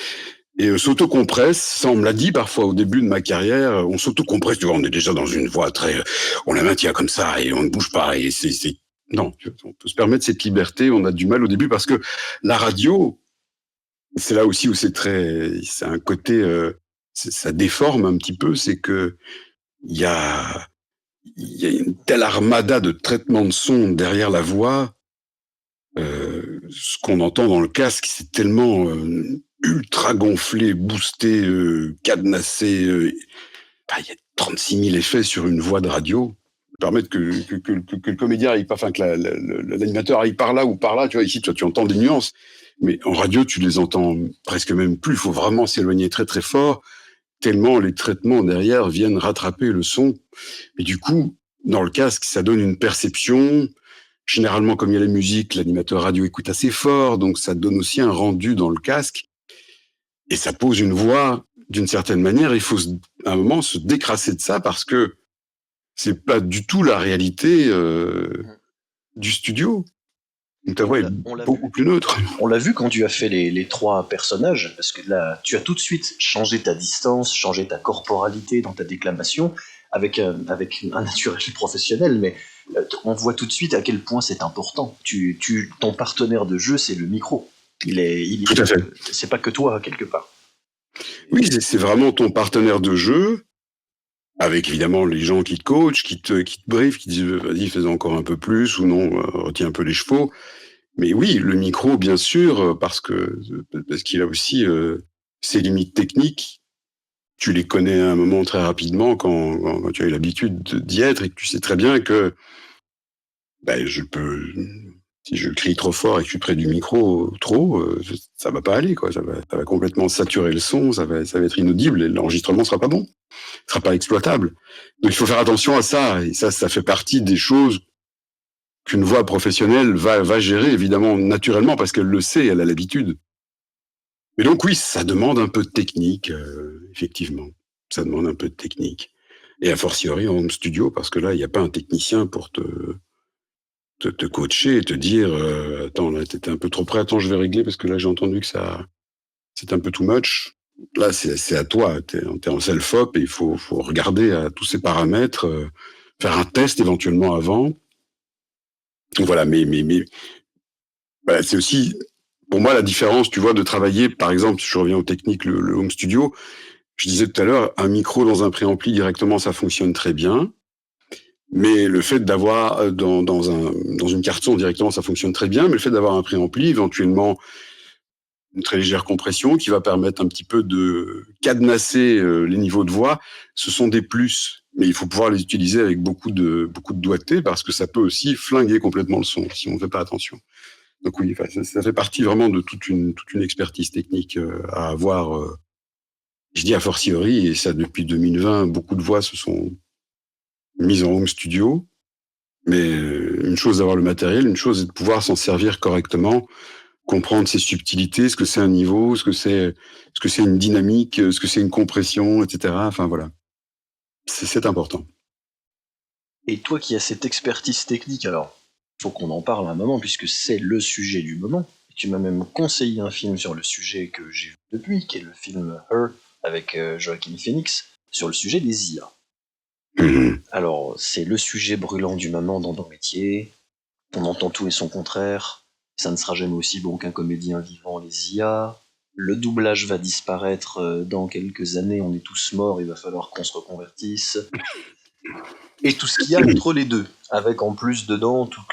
et s'auto-compressent. Ça, on me l'a dit parfois au début de ma carrière. On s'auto-compresse, tu vois, on est déjà dans une voix très... On la maintient comme ça et on ne bouge pas. Et non, on peut se permettre cette liberté. On a du mal au début parce que la radio, c'est là aussi où c'est un côté... ça déforme un petit peu, c'est que il y a une telle armada de traitements de son derrière la voix. Ce qu'on entend dans le casque, c'est tellement ultra gonflé, boosté, cadenassé. Il y a 36 000 effets sur une voix de radio. Permettre que le comédien aille pas, enfin que l'animateur aille par là ou par là. Tu vois, ici, tu entends des nuances, mais en radio, tu les entends presque même plus. Il faut vraiment s'éloigner très très fort, tellement les traitements derrière viennent rattraper le son. Et du coup, dans le casque, ça donne une perception. Généralement, comme il y a la musique, l'animateur radio écoute assez fort, donc ça donne aussi un rendu dans le casque. Et ça pose une voix d'une certaine manière. Il faut à un moment se décrasser de ça parce que c'est pas du tout la réalité du studio. Donc ta voix est beaucoup plus neutre. On l'a vu quand tu as fait les 3 personnages, parce que là, tu as tout de suite changé ta distance, changé ta corporalité dans ta déclamation, avec un naturel professionnel, mais on voit tout de suite à quel point c'est important. Ton partenaire de jeu, c'est le micro. Tout à fait. C'est pas que toi, quelque part. Oui, c'est vraiment ton partenaire de jeu, avec évidemment les gens qui te coachent, qui te briefent, qui disent vas-y, fais encore un peu plus, ou non, retiens un peu les chevaux. Mais oui, le micro, bien sûr, parce qu'il a aussi ses limites techniques. Tu les connais à un moment très rapidement quand tu as eu l'habitude d'y être et que tu sais très bien que si je crie trop fort et que je suis près du micro ça va pas aller, quoi. Ça va complètement saturer le son, ça va être inaudible et l'enregistrement sera pas bon. sera pas exploitable. Donc il faut faire attention à ça, et ça fait partie des choses qu'une voix professionnelle va gérer, évidemment, naturellement, parce qu'elle le sait, elle a l'habitude. Mais donc oui, ça demande un peu de technique, effectivement. Ça demande un peu de technique. Et a fortiori en home studio, parce que là, il n'y a pas un technicien pour te coacher et te dire attends, là, t'étais un peu trop près, attends, je vais régler, parce que là, j'ai entendu que c'est un peu too much. Là, c'est à toi, t'es en self-op, et il faut regarder à tous ces paramètres, faire un test éventuellement avant. Voilà, mais voilà, c'est aussi, pour moi, la différence, tu vois, de travailler, par exemple, si je reviens aux techniques, le home studio, je disais tout à l'heure, un micro dans un préampli directement, ça fonctionne très bien. Mais le fait d'avoir dans une carte son directement, ça fonctionne très bien. Mais le fait d'avoir un préampli, éventuellement une très légère compression qui va permettre un petit peu de cadenasser les niveaux de voix, ce sont des plus. Mais il faut pouvoir les utiliser avec beaucoup de doigté, parce que ça peut aussi flinguer complètement le son si on ne fait pas attention. Donc oui, ça fait partie vraiment de toute une expertise technique à avoir. Je dis a fortiori, et ça depuis 2020, beaucoup de voix se sont mises en home studio. Mais une chose d'avoir le matériel, une chose est de pouvoir s'en servir correctement, comprendre ses subtilités, ce que c'est un niveau, ce que c'est une dynamique, ce que c'est une compression, etc. Enfin voilà, c'est important. Et toi qui as cette expertise technique, alors, faut qu'on en parle un moment, puisque c'est le sujet du moment. Tu m'as même conseillé un film sur le sujet que j'ai vu depuis, qui est le film Her, avec Joaquin Phoenix, sur le sujet des IA. Alors, c'est le sujet brûlant du moment dans nos métiers. On entend tout et son contraire. Ça ne sera jamais aussi bon qu'un comédien vivant, les IA. Le doublage va disparaître dans quelques années. On est tous morts, il va falloir qu'on se reconvertisse. Et tout ce qu'il y a entre les deux. Avec en plus dedans tout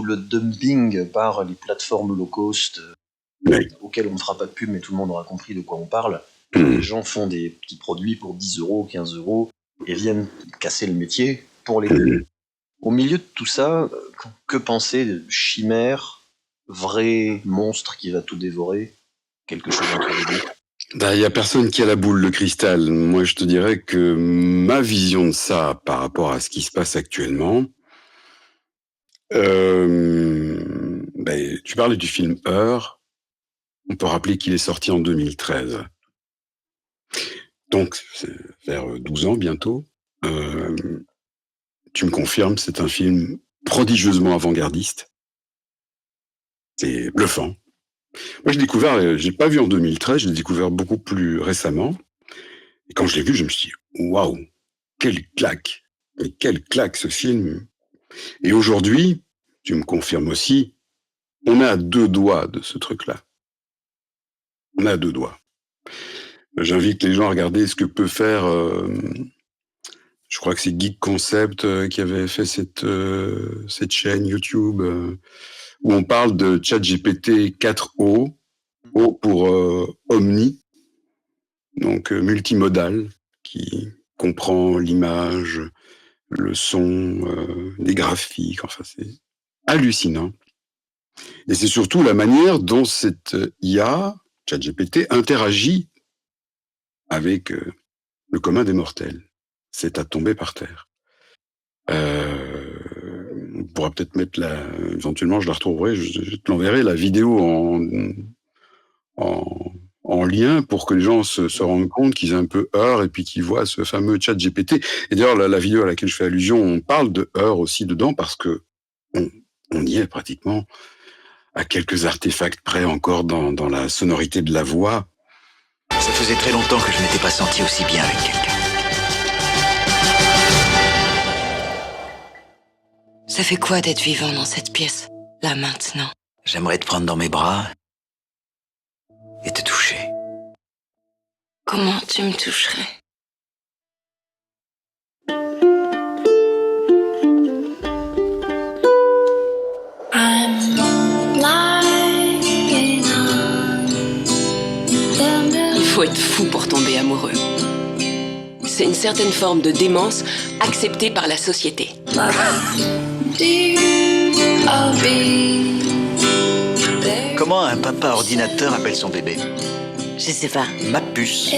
le dumping par les plateformes low cost auxquelles on ne fera pas de pub, mais tout le monde aura compris de quoi on parle. Les gens font des petits produits pour 10 €, 15 € et viennent casser le métier pour les deux. Au milieu de tout ça, que penser de chimère, vrai monstre qui va tout dévorer, quelque chose entre les deux? Il n'y a personne qui a la boule de cristal. Moi, je te dirais que ma vision de ça, par rapport à ce qui se passe actuellement, tu parlais du film Her. On peut rappeler qu'il est sorti en 2013. Donc, c'est vers 12 ans bientôt. Tu me confirmes, c'est un film prodigieusement avant-gardiste. C'est bluffant. Moi, j'ai pas vu en 2013, je l'ai découvert beaucoup plus récemment. Et quand je l'ai vu, je me suis dit, waouh, quelle claque! Mais quelle claque, ce film! Et aujourd'hui, tu me confirmes aussi, on est à 2 doigts de ce truc-là. On est à 2 doigts. J'invite les gens à regarder ce que peut faire, je crois que c'est Geek Concept qui avait fait cette chaîne YouTube où on parle de ChatGPT 4O, O pour Omni, donc multimodal, qui comprend l'image, le son, des graphiques, enfin c'est hallucinant. Et c'est surtout la manière dont cette IA, ChatGPT, interagit avec le commun des mortels. C'est à tomber par terre. On pourra peut-être mettre éventuellement je la retrouverai, je te l'enverrai, la vidéo en lien pour que les gens se rendent compte qu'ils aient un peu Her et puis qu'ils voient ce fameux ChatGPT. Et d'ailleurs, la vidéo à laquelle je fais allusion, on parle de Her aussi dedans parce que on y est pratiquement à quelques artefacts près encore dans la sonorité de la voix. Ça faisait très longtemps que je n'étais pas senti aussi bien avec quelqu'un. Ça fait quoi d'être vivant dans cette pièce, là maintenant? J'aimerais te prendre dans mes bras et te toucher. Comment tu me toucherais? Il faut être fou pour tomber amoureux. C'est une certaine forme de démence acceptée par la société. Comment un papa ordinateur appelle son bébé? Je sais pas. Ma puce.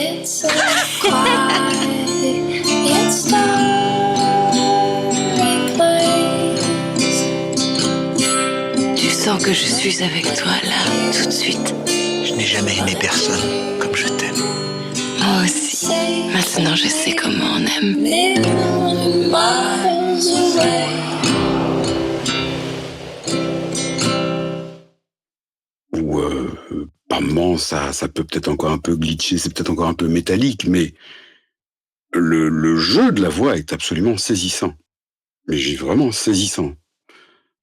que je suis avec toi là, tout de suite. Je n'ai jamais aimé personne comme je t'aime. Moi aussi. Maintenant, je sais comment on aime. Ou par moments, ça peut peut-être encore un peu glitcher, c'est peut-être encore un peu métallique, mais le jeu de la voix est absolument saisissant. Mais j'ai vraiment saisissant.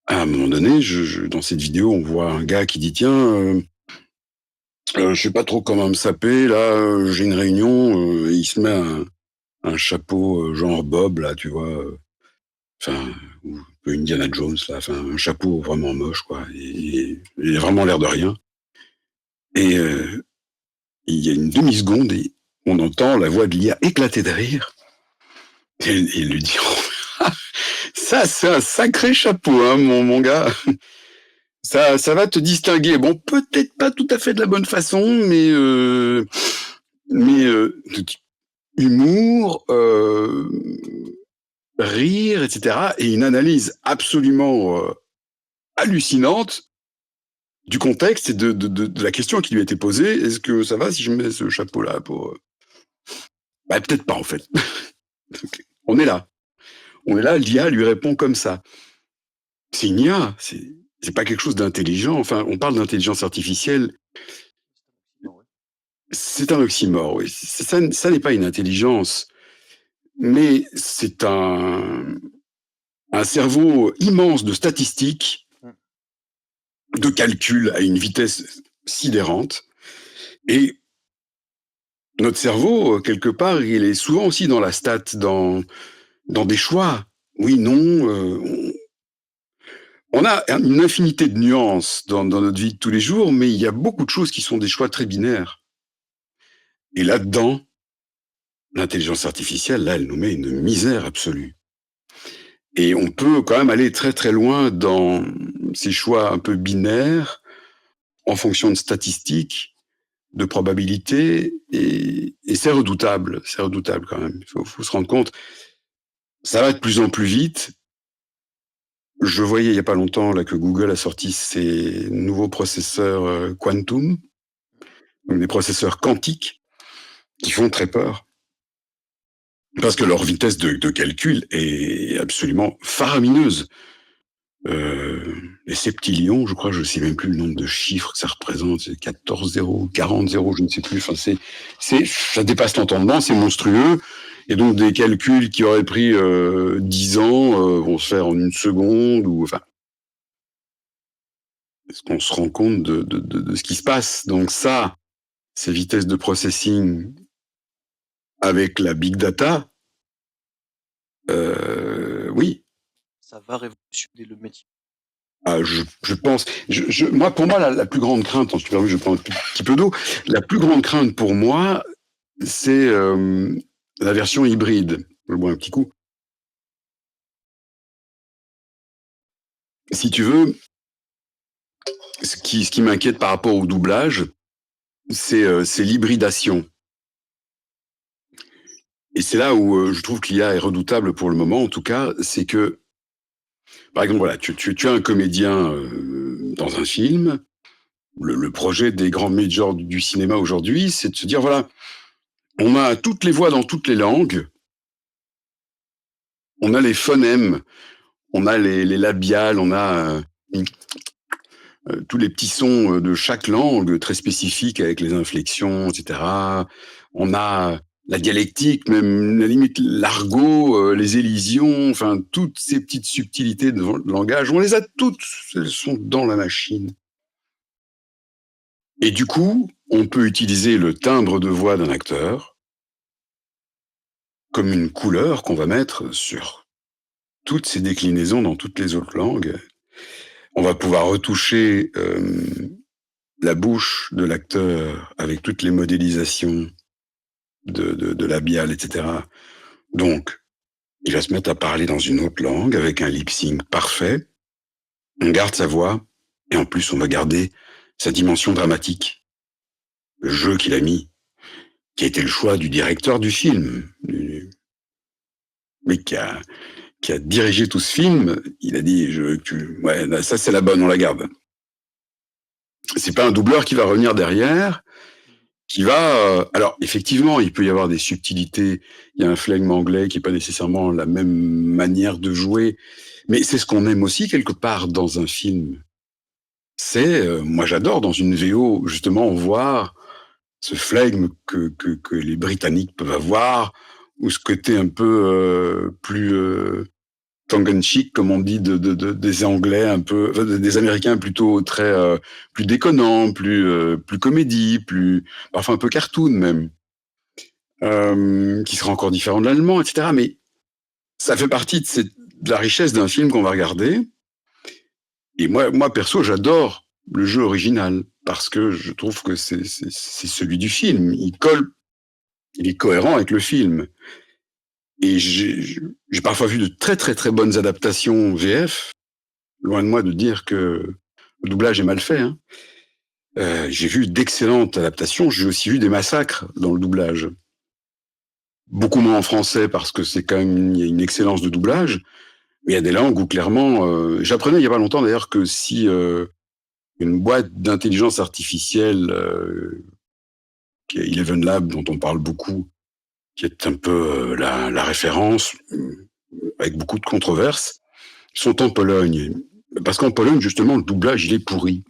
À un moment donné, dans cette vidéo, on voit un gars qui dit tiens, je sais pas trop comment me saper, là, j'ai une réunion, et il se met un chapeau genre Bob, là, tu vois, enfin, ou un peu Indiana Jones, là, enfin, un chapeau vraiment moche, quoi. Et il a vraiment l'air de rien. Et il y a une demi-seconde et on entend la voix de l'IA éclater de rire. Et il lui dit ça, c'est un sacré chapeau, hein, mon gars. Ça va te distinguer. Bon, peut-être pas tout à fait de la bonne façon, mais humour, rire, etc. Et une analyse absolument hallucinante du contexte et de la question qui lui a été posée. Est-ce que ça va si je mets ce chapeau-là pour... Bah, peut-être pas, en fait. On est là. L'IA lui répond comme ça. C'est une IA, c'est pas quelque chose d'intelligent. Enfin, on parle d'intelligence artificielle. C'est un oxymore, oui. Ça n'est pas une intelligence, mais c'est un cerveau immense de statistiques, de calcul à une vitesse sidérante. Et notre cerveau, quelque part, il est souvent aussi dans la stat, dans des choix. Oui, non. On a une infinité de nuances dans notre vie de tous les jours, mais il y a beaucoup de choses qui sont des choix très binaires. Et là-dedans, l'intelligence artificielle, là, elle nous met une misère absolue. Et on peut quand même aller très très loin dans ces choix un peu binaires, en fonction de statistiques, de probabilités, et c'est redoutable quand même. Il faut se rendre compte, ça va de plus en plus vite. Je voyais il y a pas longtemps là que Google a sorti ses nouveaux processeurs Quantum, donc des processeurs quantiques qui font très peur. Parce que leur vitesse de calcul est absolument faramineuse. Les septillions, je crois, je ne sais même plus le nombre de chiffres que ça représente, c'est 14 zéros, 40 zéros, je ne sais plus. Enfin, ça dépasse l'entendement, c'est monstrueux. Et donc des calculs qui auraient pris 10 ans vont se faire en une seconde. Enfin, est-ce qu'on se rend compte de ce qui se passe? Donc ça, ces vitesses de processing avec la big data, oui. Ça va révolutionner le métier. Ah, je pense. Moi, pour moi, la plus grande crainte, en super je prends un petit peu d'eau. La plus grande crainte pour moi, c'est la version hybride. Je bois un petit coup. Si tu veux, ce qui m'inquiète par rapport au doublage, c'est l'hybridation. Et c'est là où je trouve que l'IA est redoutable pour le moment, en tout cas, c'est que, par exemple, voilà, tu as un comédien dans un film. Le projet des grands majors du cinéma aujourd'hui, c'est de se dire, voilà, on a toutes les voix dans toutes les langues, on a les phonèmes, on a les labiales, on a tous les petits sons de chaque langue, très spécifiques avec les inflexions, etc. On a la dialectique, même la limite l'argot, les élisions, enfin toutes ces petites subtilités de langage, on les a toutes, elles sont dans la machine. Et du coup, on peut utiliser le timbre de voix d'un acteur comme une couleur qu'on va mettre sur toutes ces déclinaisons dans toutes les autres langues. On va pouvoir retoucher la bouche de l'acteur avec toutes les modélisations de labial, etc. Donc, il va se mettre à parler dans une autre langue avec un lip-sync parfait. On garde sa voix et en plus, on va garder sa dimension dramatique. Le jeu qu'il a mis, qui a été le choix du directeur du film, mais qui a dirigé tout ce film, il a dit, ouais, ça c'est la bonne, on la garde. C'est pas un doubleur qui va revenir derrière, qui va... alors, effectivement, il peut y avoir des subtilités. Il y a un flegme anglais qui est pas nécessairement la même manière de jouer, mais c'est ce qu'on aime aussi quelque part dans un film. Moi j'adore dans une VO, justement, voir ce flegme que les Britanniques peuvent avoir, ou ce côté un peu plus tongue-in-cheek, comme on dit, des Anglais un peu, enfin, des Américains plutôt très plus déconnants, plus comédie, plus parfois un peu cartoon même, qui sera encore différent de l'allemand, etc. Mais ça fait partie de la richesse d'un film qu'on va regarder. Et moi perso, j'adore le jeu original parce que je trouve que c'est celui du film. Il est cohérent avec le film. Et j'ai parfois vu de très très très bonnes adaptations VF. Loin de moi de dire que le doublage est mal fait, hein. J'ai vu d'excellentes adaptations. J'ai aussi vu des massacres dans le doublage. Beaucoup moins en français parce que c'est quand même, il y a une excellence de doublage. Mais il y a des langues où clairement, j'apprenais il y a pas longtemps d'ailleurs que si une boîte d'intelligence artificielle, qui est Eleven Lab, dont on parle beaucoup, qui est un peu la référence, avec beaucoup de controverses, sont en Pologne. Parce qu'en Pologne, justement, le doublage, il est pourri.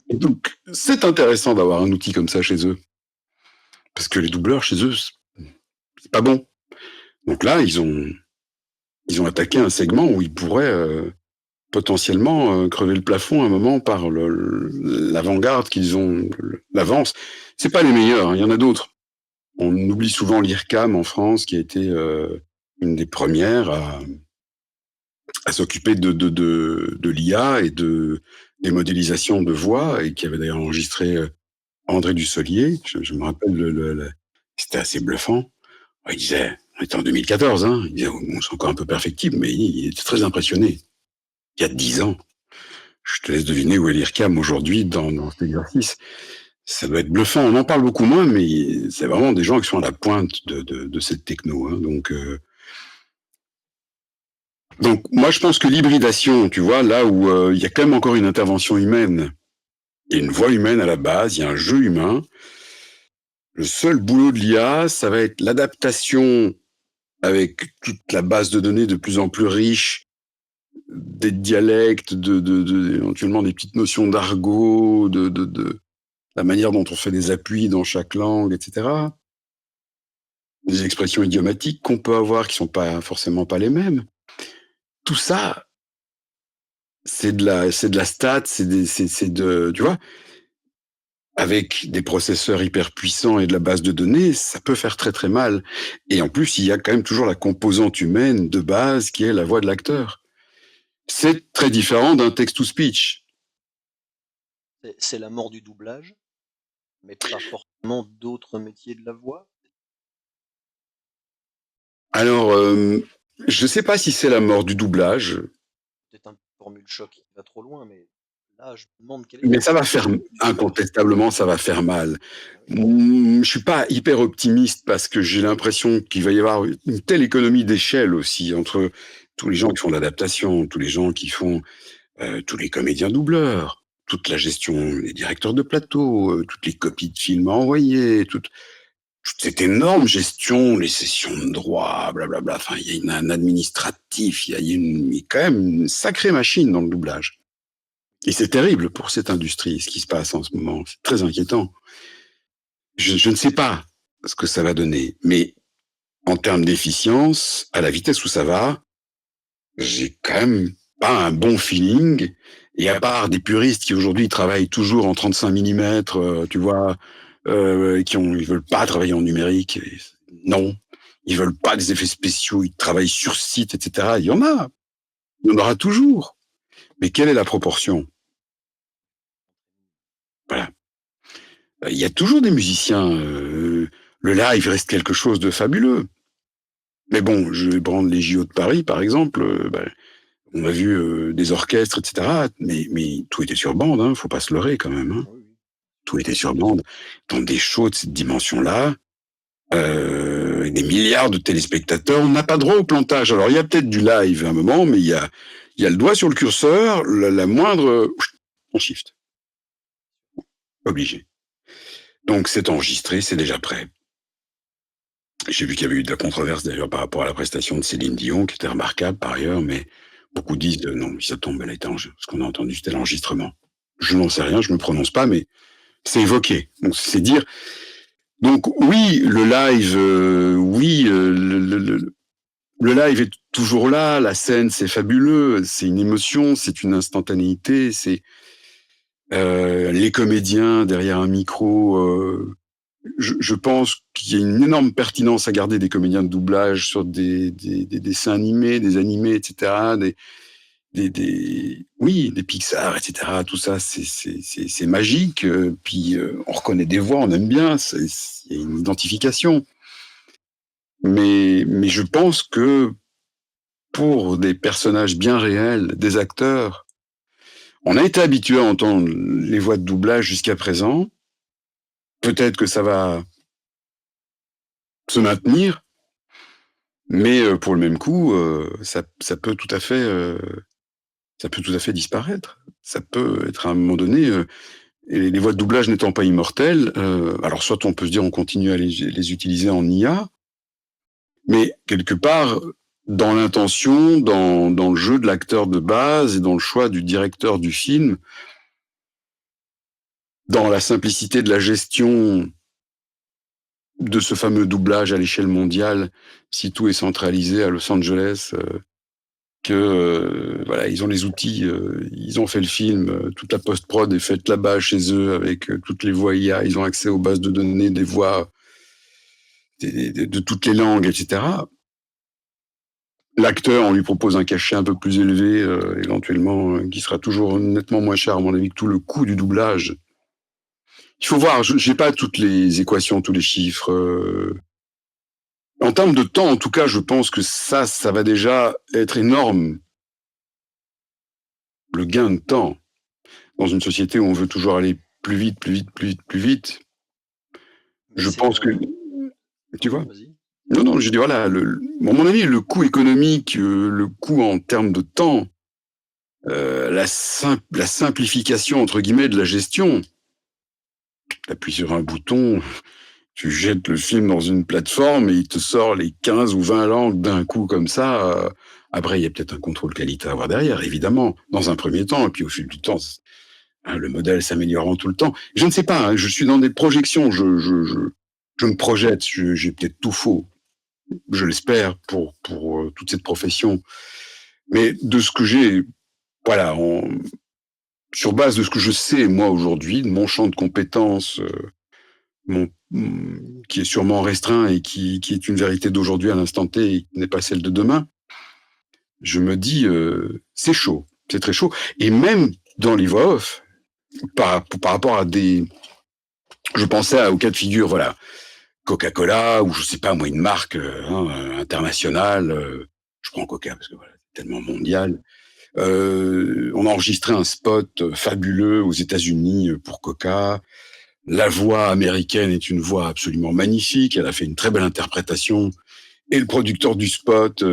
Et donc, c'est intéressant d'avoir un outil comme ça chez eux. Parce que les doubleurs, chez eux, c'est pas bon. Donc là, ils ont attaqué un segment où ils pourraient potentiellement crever le plafond à un moment par l'avant-garde qu'ils ont, l'avance. C'est pas les meilleurs, hein, il y en a d'autres. On oublie souvent l'IRCAM en France, qui a été une des premières à s'occuper de l'IA et des modélisations de voix, et qui avait d'ailleurs enregistré André Dussolier. Je me rappelle, c'était assez bluffant. Il disait, on était en 2014, hein, il disait, c'est encore un peu perfectible, mais il était très impressionné. Il y a 10 ans. Je te laisse deviner où est l'IRCAM aujourd'hui dans cet exercice. Ça doit être bluffant. On en parle beaucoup moins, mais c'est vraiment des gens qui sont à la pointe de cette techno, hein. Donc, moi, je pense que l'hybridation, tu vois, là où il y a quand même encore une intervention humaine, il y a une voix humaine à la base, il y a un jeu humain. Le seul boulot de l'IA, ça va être l'adaptation avec toute la base de données de plus en plus riche, des dialectes, éventuellement des petites notions d'argot, de la manière dont on fait des appuis dans chaque langue, etc. Des expressions idiomatiques qu'on peut avoir qui sont pas forcément pas les mêmes. Tout ça, c'est de la stat, tu vois, avec des processeurs hyper puissants et de la base de données, ça peut faire très très mal. Et en plus, il y a quand même toujours la composante humaine de base qui est la voix de l'acteur. C'est très différent d'un text-to-speech. C'est la mort du doublage, mais pas forcément d'autres métiers de la voix. Alors, je sais pas si c'est la mort du doublage. Peut-être un formule choc qui va trop loin, mais là, je me demande Mais ça va faire, incontestablement, ça va faire mal. Je suis pas hyper optimiste parce que j'ai l'impression qu'il va y avoir une telle économie d'échelle aussi entre tous les gens qui font l'adaptation, tous les gens qui font, tous les comédiens doubleurs, toute la gestion, les directeurs de plateau, toutes les copies de films à envoyer, toute cette énorme gestion, les sessions de droit, blablabla. Enfin, il y a un administratif, il y a quand même une sacrée machine dans le doublage. Et c'est terrible pour cette industrie, ce qui se passe en ce moment. C'est très inquiétant. Je ne sais pas ce que ça va donner, mais en termes d'efficience, à la vitesse où ça va, j'ai quand même pas un bon feeling. Et à part des puristes qui aujourd'hui travaillent toujours en 35 mm, tu vois, ils veulent pas travailler en numérique. Non, ils veulent pas des effets spéciaux, ils travaillent sur site, etc. Il y en a. Il y en aura toujours. Mais quelle est la proportion? Voilà. Il y a toujours des musiciens. Le live reste quelque chose de fabuleux. Mais bon, je vais prendre les JO de Paris, par exemple. On a vu des orchestres, etc. Mais tout était sur bande, hein, faut pas se leurrer quand même. Hein. Tout était sur bande. Dans des shows de cette dimension-là, des milliards de téléspectateurs, on n'a pas droit au plantage. Alors il y a peut-être du live à un moment, mais il y a le doigt sur le curseur, la moindre, on shift. Obligé. Donc c'est enregistré, c'est déjà prêt. J'ai vu qu'il y avait eu de la controverse d'ailleurs par rapport à la prestation de Céline Dion, qui était remarquable par ailleurs, mais beaucoup disent non, ça tombe, elle a été ce qu'on a entendu, c'était l'enregistrement. Je n'en sais rien, je me prononce pas, mais c'est évoqué. Donc c'est dire. Donc oui, le live, le live est toujours là, la scène c'est fabuleux, c'est une émotion, c'est une instantanéité, c'est les comédiens derrière un micro. Je pense qu'il y a une énorme pertinence à garder des comédiens de doublage sur des dessins animés, des animés, etc. Des Pixar, etc. Tout ça, c'est magique. Puis on reconnaît des voix, on aime bien. Il y a une identification. Mais je pense que pour des personnages bien réels, des acteurs, on a été habitué à entendre les voix de doublage jusqu'à présent. Peut-être que ça va se maintenir, mais pour le même coup, ça peut tout à fait disparaître. Ça peut être à un moment donné, et les voix de doublage n'étant pas immortelles, alors soit on peut se dire on continue à les utiliser en IA, mais quelque part, dans l'intention, dans le jeu de l'acteur de base et dans le choix du directeur du film, dans la simplicité de la gestion de ce fameux doublage à l'échelle mondiale, si tout est centralisé à Los Angeles, voilà, ils ont les outils, ils ont fait le film, toute la post-prod est faite là-bas chez eux avec toutes les voix IA, ils ont accès aux bases de données des voix de toutes les langues, etc. L'acteur, on lui propose un cachet un peu plus élevé, éventuellement, qui sera toujours nettement moins cher, à mon avis, que tout le coût du doublage. Il faut voir, j'ai pas toutes les équations, tous les chiffres. En termes de temps, en tout cas, je pense que ça va déjà être énorme. Le gain de temps dans une société où on veut toujours aller plus vite, plus vite, plus vite, plus vite. Je pense que, tu vois. Non, je dis voilà, à mon avis, le coût économique, le coût en termes de temps, la simplification entre guillemets de la gestion. T'appuies sur un bouton, tu jettes le film dans une plateforme et il te sort les 15 ou 20 langues d'un coup comme ça. Après, il y a peut-être un contrôle qualité à avoir derrière, évidemment, dans un premier temps, et puis au fil du temps, le modèle s'améliorant tout le temps. Je ne sais pas, je suis dans des projections, je me projette, j'ai peut-être tout faux, je l'espère, pour toute cette profession. Mais de ce que j'ai, voilà, sur base de ce que je sais, moi, aujourd'hui, de mon champ de compétences, qui est sûrement restreint et qui est une vérité d'aujourd'hui à l'instant T et qui n'est pas celle de demain, je me dis, c'est chaud, c'est très chaud. Et même dans les voix off, par rapport à je pensais au cas de figure, voilà, Coca-Cola, ou je sais pas moi, une marque internationale, je prends Coca parce que voilà, c'est tellement mondial. On a enregistré un spot fabuleux aux États-Unis pour Coca. La voix américaine est une voix absolument magnifique. Elle a fait une très belle interprétation. Et le producteur du spot,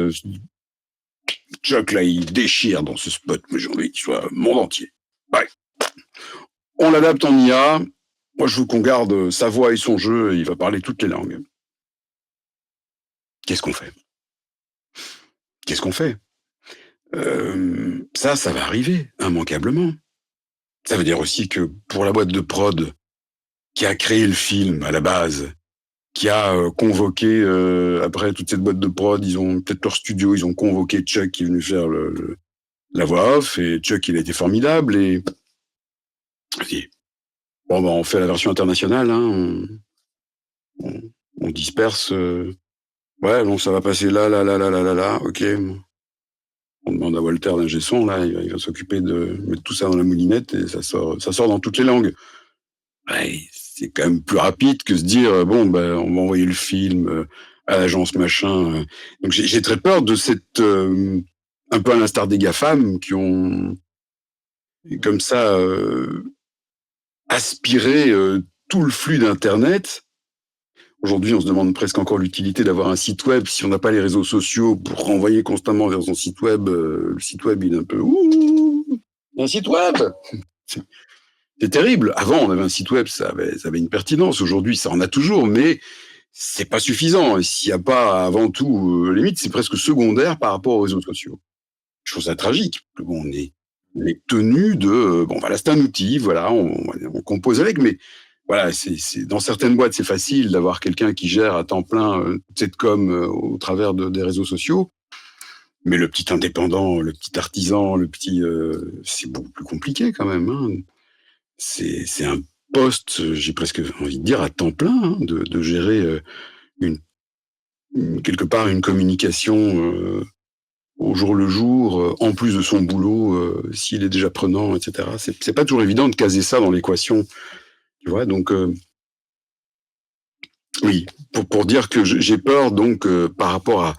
Chuck, là, il déchire dans ce spot. Mais j'ai envie qu'il soit monde entier. Ouais. On l'adapte en IA. Moi, je veux qu'on garde sa voix et son jeu. Il va parler toutes les langues. Qu'est-ce qu'on fait? Ça va arriver, immanquablement. Ça veut dire aussi que pour la boîte de prod qui a créé le film à la base, qui a convoqué, après toute cette boîte de prod, ils ont peut-être leur studio, ils ont convoqué Chuck qui est venu faire la voix off, et Chuck, il a été formidable, et bon, on fait la version internationale, hein, on disperse, ouais, bon, ça va passer là, ok. On demande à Walter d'ingé son, là, il va s'occuper de mettre tout ça dans la moulinette et ça sort dans toutes les langues. Ouais, c'est quand même plus rapide que se dire, bon, ben, on va envoyer le film à l'agence machin. Donc j'ai très peur de cette, un peu à l'instar des GAFAM qui ont, comme ça, aspiré tout le flux d'Internet. Aujourd'hui, on se demande presque encore l'utilité d'avoir un site web si on n'a pas les réseaux sociaux pour renvoyer constamment vers son site web. Le site web, il est un peu... Ouh, un site web. C'est terrible. Avant, on avait un site web, ça avait une pertinence. Aujourd'hui, ça en a toujours, mais c'est pas suffisant. S'il n'y a pas, avant tout, limite, c'est presque secondaire par rapport aux réseaux sociaux. Je trouve ça tragique. Bon, on est tenu de, bon, voilà, c'est un outil, voilà, on compose avec, mais voilà, c'est dans certaines boîtes, c'est facile d'avoir quelqu'un qui gère à temps plein cette com au travers des réseaux sociaux. Mais le petit indépendant, le petit artisan, c'est beaucoup plus compliqué quand même. Hein. C'est un poste, j'ai presque envie de dire, à temps plein, hein, de gérer quelque part une communication au jour le jour, en plus de son boulot, s'il est déjà prenant, etc. C'est pas toujours évident de caser ça dans l'équation, tu vois. Donc, oui, pour dire que j'ai peur, donc, par rapport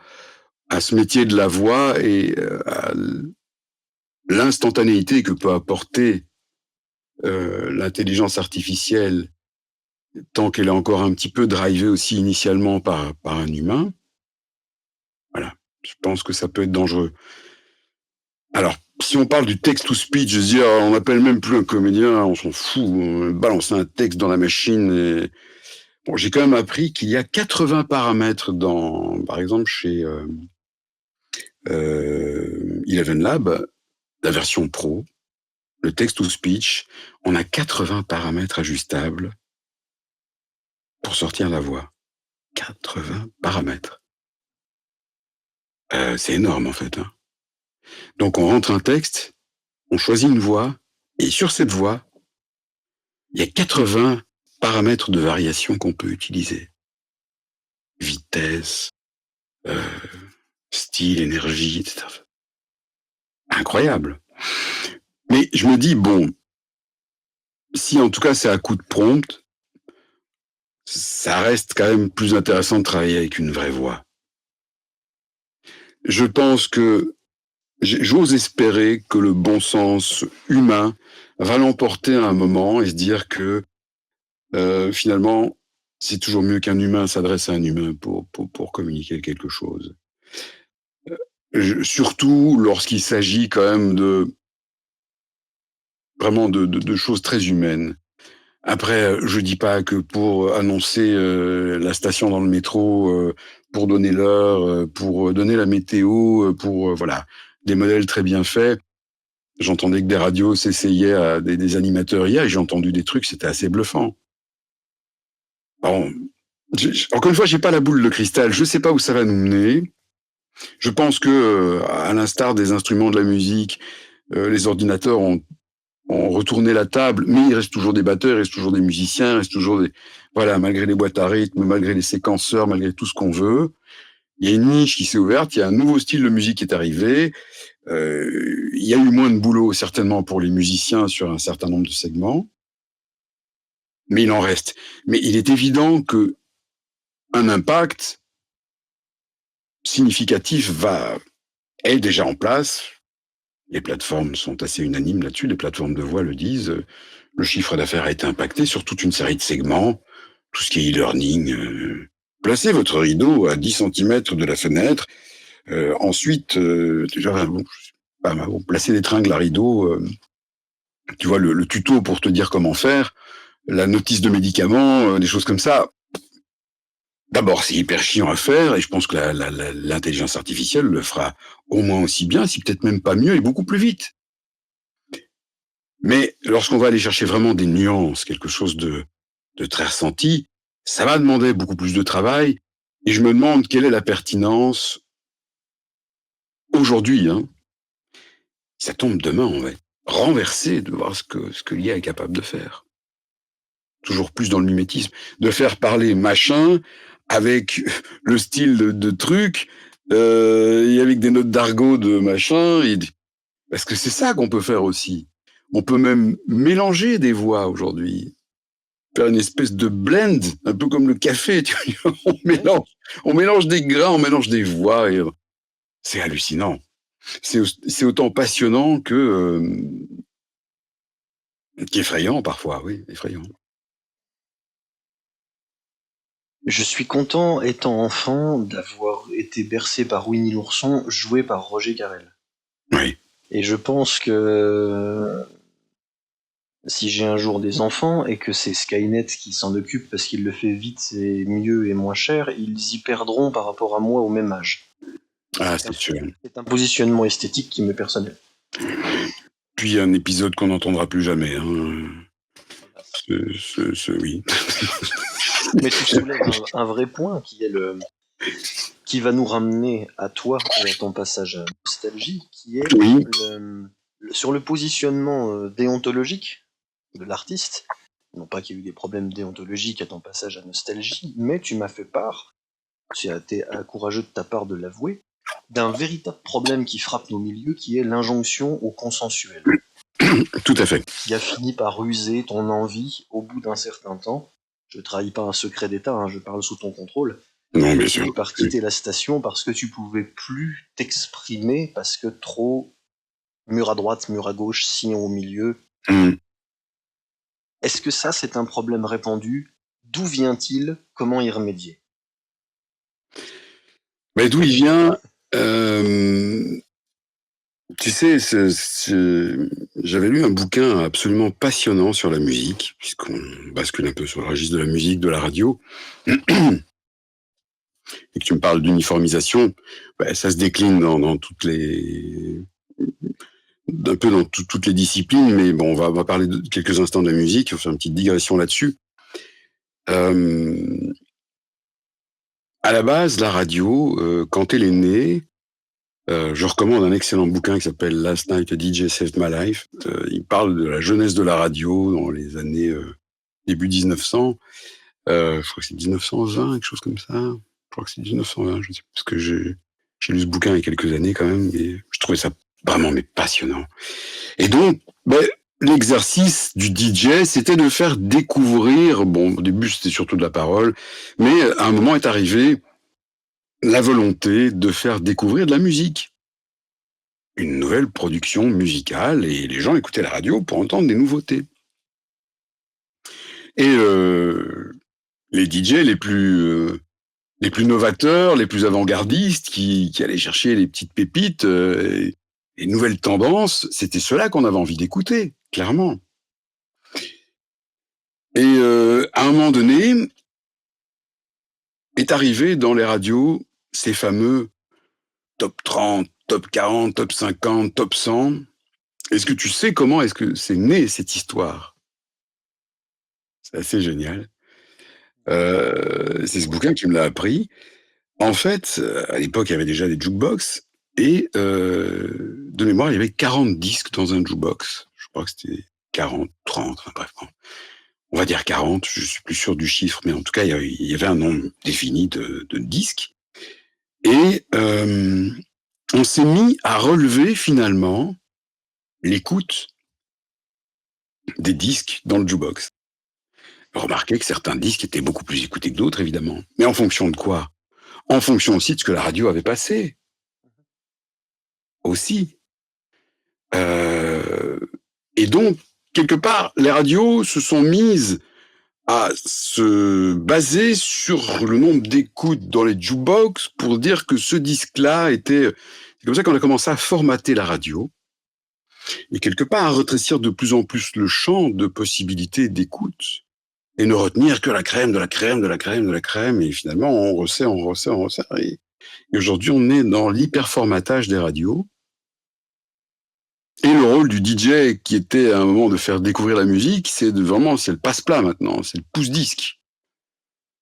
à ce métier de la voix et à l'instantanéité que peut apporter l'intelligence artificielle, tant qu'elle est encore un petit peu drivée aussi initialement par un humain. Voilà, je pense que ça peut être dangereux. Alors, si on parle du text-to-speech, je veux dire, on n'appelle même plus un comédien, on s'en fout, on balance un texte dans la machine. Et... Bon, j'ai quand même appris qu'il y a 80 paramètres par exemple, chez Eleven Lab, la version pro, le text-to-speech, on a 80 paramètres ajustables pour sortir la voix. 80 paramètres. C'est énorme, en fait. Hein. Donc, on rentre un texte, on choisit une voix, et sur cette voix, il y a 80 paramètres de variation qu'on peut utiliser. Vitesse, style, énergie, etc. Incroyable. Mais je me dis, bon, si en tout cas c'est à coup de prompt, ça reste quand même plus intéressant de travailler avec une vraie voix. Je pense que j'ose espérer que le bon sens humain va l'emporter à un moment et se dire que finalement, c'est toujours mieux qu'un humain s'adresse à un humain pour communiquer quelque chose. Surtout lorsqu'il s'agit quand même vraiment de choses très humaines. Après, je dis pas que pour annoncer la station dans le métro, pour donner l'heure, pour donner la météo, pour voilà, des modèles très bien faits. J'entendais que des radios s'essayaient à des animateurs hier et j'ai entendu des trucs, c'était assez bluffant. Bon, encore une fois, j'ai pas la boule de cristal, je sais pas où ça va nous mener. Je pense que, à l'instar des instruments de la musique, les ordinateurs ont retourné la table, mais il reste toujours des batteurs, il reste toujours des musiciens, il reste toujours voilà, malgré les boîtes à rythme, malgré les séquenceurs, malgré tout ce qu'on veut, il y a une niche qui s'est ouverte, il y a un nouveau style de musique qui est arrivé, il y a eu moins de boulot certainement pour les musiciens sur un certain nombre de segments, mais il en reste. Mais il est évident que un impact significatif est déjà en place. Les plateformes sont assez unanimes là-dessus, les plateformes de voix le disent. Le chiffre d'affaires a été impacté sur toute une série de segments, tout ce qui est e-learning. Placez votre rideau à 10 cm de la fenêtre. Ensuite, placez des tringles à rideau. Tu vois, le tuto pour te dire comment faire, la notice de médicaments, des choses comme ça. D'abord, c'est hyper chiant à faire, et je pense que l'intelligence artificielle le fera au moins aussi bien, si peut-être même pas mieux, et beaucoup plus vite. Mais lorsqu'on va aller chercher vraiment des nuances, quelque chose de très ressenti, ça va demander beaucoup plus de travail, et je me demande quelle est la pertinence aujourd'hui. Hein. Ça tombe demain, on va être renversé de voir ce que l'IA est capable de faire. Toujours plus dans le mimétisme, de faire parler machin avec le style de truc, et avec des notes d'argot de machin, parce que c'est ça qu'on peut faire aussi. On peut même mélanger des voix aujourd'hui, faire une espèce de blend, un peu comme le café, tu vois. On mélange des grains, on mélange des voix, et c'est hallucinant. C'est autant passionnant qu'effrayant parfois, oui, effrayant. Je suis content, étant enfant, d'avoir été bercé par Winnie l'ourson, joué par Roger Carrel. Oui. Et je pense que si j'ai un jour des enfants et que c'est Skynet qui s'en occupe parce qu'il le fait vite et mieux et moins cher, ils y perdront par rapport à moi au même âge. Ah, c'est sûr. C'est un positionnement esthétique qui m'est personnel. Puis un épisode qu'on n'entendra plus jamais. Hein. Oui. Mais tu soulèves un vrai point qui va nous ramener à toi et à ton passage à Nostalgie, qui est sur le positionnement déontologique de l'artiste. Non pas qu'il y ait eu des problèmes déontologiques à ton passage à Nostalgie, mais tu m'as fait part, c'est courageux de ta part de l'avouer, d'un véritable problème qui frappe nos milieux, qui est l'injonction au consensuel. Tout à fait. Qui a fini par user ton envie au bout d'un certain temps. Je ne trahis pas un secret d'État, hein, je parle sous ton contrôle. Non, bien tu sûr. fini par quitter la station parce que tu pouvais plus t'exprimer, parce que trop mur à droite, mur à gauche, sillon au milieu. Est-ce que ça, c'est un problème répandu? D'où vient-il? Comment y remédier? Mais d'où il vient Tu sais, j'avais lu un bouquin absolument passionnant sur la musique, puisqu'on bascule un peu sur le registre de la musique, de la radio, et que tu me parles d'uniformisation, ça se décline dans toutes les... un peu dans toutes les disciplines, mais bon, on va parler de quelques instants de la musique, on va faire une petite digression là-dessus. À la base, la radio, quand elle est née, je recommande un excellent bouquin qui s'appelle Last Night a DJ Saved My Life. Il parle de la jeunesse de la radio dans les années début 1900. Je crois que c'est 1920, quelque chose comme ça. Je crois que c'est 1920, je sais pas, parce que j'ai lu ce bouquin il y a quelques années quand même, et je trouvais ça vraiment passionnant. Et donc, l'exercice du DJ, c'était de faire découvrir, bon, au début c'était surtout de la parole, mais à un moment est arrivé la volonté de faire découvrir de la musique. Une nouvelle production musicale, et les gens écoutaient la radio pour entendre des nouveautés. Et les DJ les plus novateurs, les plus avant-gardistes, qui allaient chercher les petites pépites, les nouvelles tendances, c'était ceux-là qu'on avait envie d'écouter, clairement. Et à un moment donné, est arrivé dans les radios ces fameux top 30, top 40, top 50, top 100. Est-ce que tu sais comment est-ce que c'est né, cette histoire? C'est assez génial. C'est ce bouquin qui me l'a appris. En fait, à l'époque, il y avait déjà des jukebox, et de mémoire, il y avait 40 disques dans un jukebox. Je crois que c'était 40, 30, enfin bref. On va dire 40, je suis plus sûr du chiffre, mais en tout cas, il y avait un nombre défini de disques. Et on s'est mis à relever finalement l'écoute des disques dans le jukebox. Remarquez que certains disques étaient beaucoup plus écoutés que d'autres, évidemment. Mais en fonction de quoi? En fonction aussi de ce que la radio avait passé. Aussi. Et donc, quelque part, les radios se sont mises à se baser sur le nombre d'écoutes dans les jukebox pour dire que ce disque-là était... C'est comme ça qu'on a commencé à formater la radio, et quelque part à rétrécir de plus en plus le champ de possibilités d'écoute, et ne retenir que la crème de la crème de la crème de la crème, et finalement on resserre. Et aujourd'hui on est dans l'hyperformatage des radios, et le rôle du DJ, qui était à un moment de faire découvrir la musique, c'est le passe-plat maintenant, c'est le pouce-disque.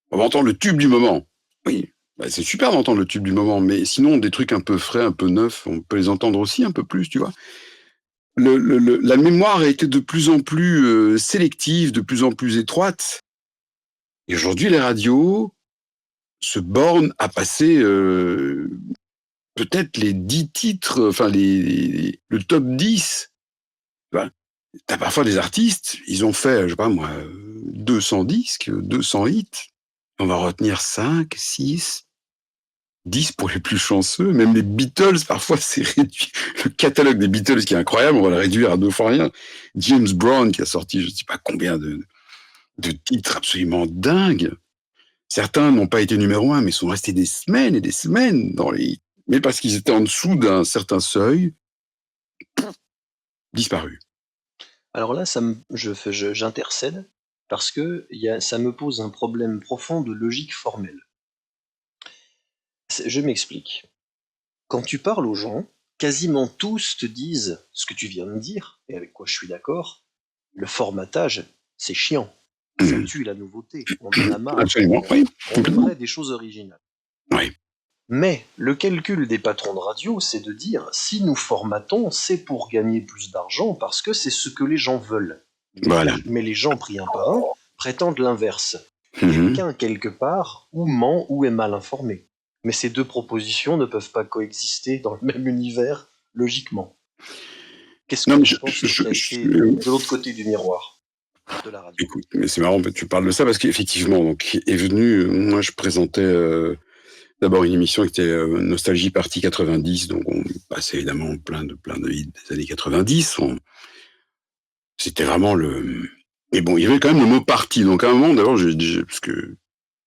On va entendre le tube du moment. Oui, c'est super d'entendre le tube du moment, mais sinon des trucs un peu frais, un peu neufs, on peut les entendre aussi un peu plus, tu vois. La mémoire a été de plus en plus sélective, de plus en plus étroite. Et aujourd'hui, les radios se bornent à passer peut-être les 10 titres, enfin le top 10. T'as parfois des artistes, ils ont fait, je sais pas moi, 200 disques, 200 hits. On va retenir 5, 6, 10 pour les plus chanceux. Même les Beatles, parfois, c'est réduit. Le catalogue des Beatles, qui est incroyable, on va le réduire à 2 fois rien. James Brown, qui a sorti je ne sais pas combien de titres absolument dingues. Certains n'ont pas été numéro 1, mais sont restés des semaines et des semaines mais parce qu'ils étaient en dessous d'un certain seuil, disparus. Alors là, j'intercède parce que ça me pose un problème profond de logique formelle. Je m'explique. Quand tu parles aux gens, quasiment tous te disent ce que tu viens de dire, et avec quoi je suis d'accord. Le formatage, c'est chiant. Ça tue la nouveauté. On en a marre. Absolument, oui. On aimerait des choses originales. Oui. Mais le calcul des patrons de radio, c'est de dire si nous formatons, c'est pour gagner plus d'argent parce que c'est ce que les gens veulent. Mais les gens, pris un par un, prétendent l'inverse. Quelqu'un, quelque part, ou ment ou est mal informé. Mais ces deux propositions ne peuvent pas coexister dans le même univers, logiquement. Qu'est-ce que tu penses de l'autre côté du miroir de la radio? Écoute, mais c'est marrant que tu parles de ça parce qu'effectivement, donc est venu, moi je présentais d'abord une émission qui était Nostalgie Partie 90, donc on passait évidemment plein de hits des années 90. C'était vraiment le... Mais bon, il y avait quand même le mot partie, donc à un moment, d'abord, parce que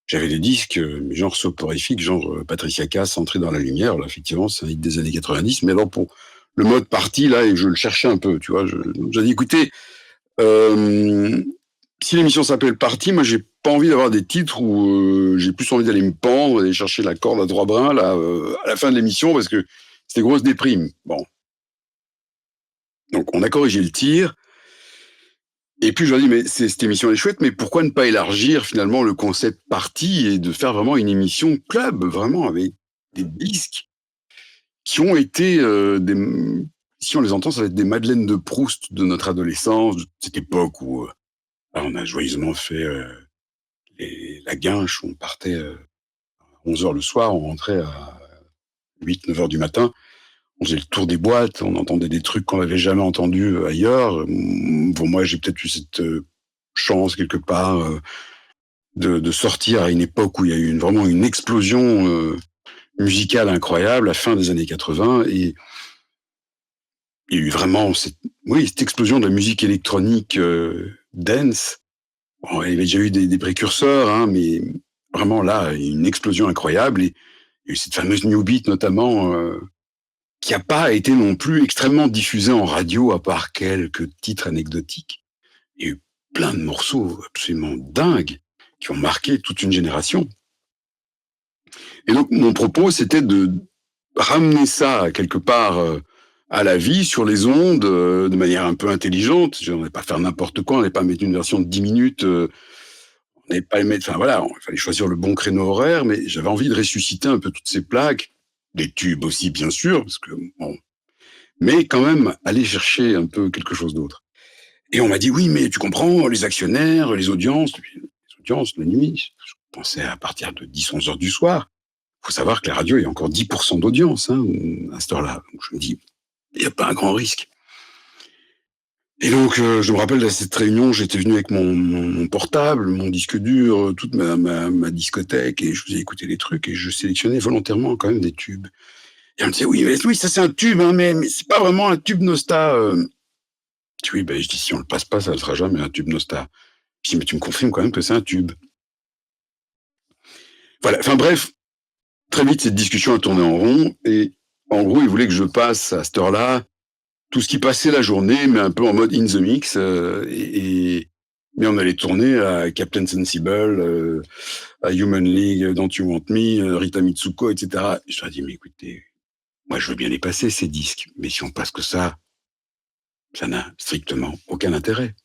j'avais des disques genre soporifiques, genre Patricia Cass, Entrer dans la lumière, là effectivement c'est un hit des années 90, mais alors pour le mode partie, là, et je le cherchais un peu, tu vois, j'ai dit, écoutez, si l'émission s'appelle Partie, moi j'ai pas envie d'avoir des titres où j'ai plus envie d'aller me pendre et chercher la corde à 3 brins là, à la fin de l'émission parce que c'était grosse déprime. Bon. Donc on a corrigé le tir. Et puis je leur dis, mais cette émission est chouette, mais pourquoi ne pas élargir finalement le concept Partie et de faire vraiment une émission club, vraiment avec des disques qui ont été si on les entend, ça va être des Madeleines de Proust de notre adolescence, de cette époque où on a joyeusement fait la guinche, on partait à 11h le soir, on rentrait à 8-9h du matin, on faisait le tour des boîtes, on entendait des trucs qu'on n'avait jamais entendus ailleurs. Bon, moi, j'ai peut-être eu cette chance quelque part de sortir à une époque où il y a eu vraiment une explosion musicale incroyable, à la fin des années 80, et il y a eu vraiment cette explosion de la musique électronique dance. Bon, il y avait déjà eu des précurseurs, hein, mais vraiment là, une explosion incroyable. Et il y a eu cette fameuse New Beat notamment, qui n'a pas été non plus extrêmement diffusée en radio, à part quelques titres anecdotiques. Il y a eu plein de morceaux absolument dingues qui ont marqué toute une génération. Et donc mon propos, c'était de ramener ça quelque part à la vie, sur les ondes, de manière un peu intelligente. On n'allait pas faire n'importe quoi, on n'allait pas mettre une version de 10 minutes, on n'allait pas mettre... Enfin voilà, il fallait choisir le bon créneau horaire, mais j'avais envie de ressusciter un peu toutes ces plaques, des tubes aussi bien sûr, parce que bon... Mais quand même, aller chercher un peu quelque chose d'autre. Et on m'a dit, oui, mais tu comprends, les actionnaires, les audiences, la nuit, je pensais à partir de 10-11 heures du soir. Il faut savoir que la radio, il y a encore 10% d'audience à cette heure-là. Donc je me dis, il n'y a pas un grand risque. Et donc, je me rappelle de cette réunion, j'étais venu avec mon portable, mon disque dur, toute ma discothèque, et je faisais écouter les trucs, et je sélectionnais volontairement quand même des tubes. Et on me disait, oui, ça c'est un tube, hein, mais c'est pas vraiment un tube Nosta. Oui, je dis, si on le passe pas, ça ne sera jamais un tube Nosta. Je dis, mais tu me confirmes quand même que c'est un tube. Voilà, enfin bref, très vite, cette discussion a tourné en rond, et en gros, ils voulaient que je passe à cette heure-là tout ce qui passait la journée, mais un peu en mode in the mix, mais on allait tourner à Captain Sensible, à Human League, Don't You Want Me, Rita Mitsuko, etc. Et je leur ai dit, mais écoutez, moi je veux bien les passer, ces disques, mais si on passe que ça n'a strictement aucun intérêt.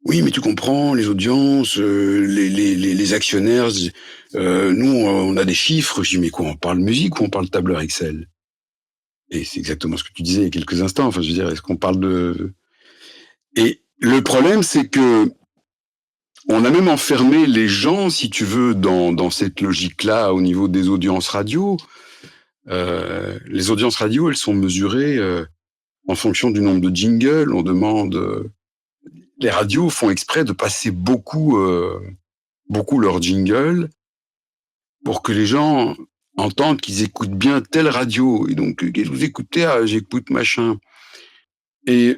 Oui, mais tu comprends, les audiences, les actionnaires, nous, on a des chiffres. Je dis, mais quoi, on parle musique ou on parle tableur Excel? Et c'est exactement ce que tu disais il y a quelques instants. Enfin, je veux dire, est-ce qu'on parle de... Et le problème, c'est que on a même enfermé les gens, si tu veux, dans cette logique-là, au niveau des audiences radio. Les audiences radio, elles sont mesurées en fonction du nombre de jingles. On demande... les radios font exprès de passer beaucoup leurs jingles pour que les gens entendent qu'ils écoutent bien telle radio. Et donc, vous écoutez, j'écoute machin. Et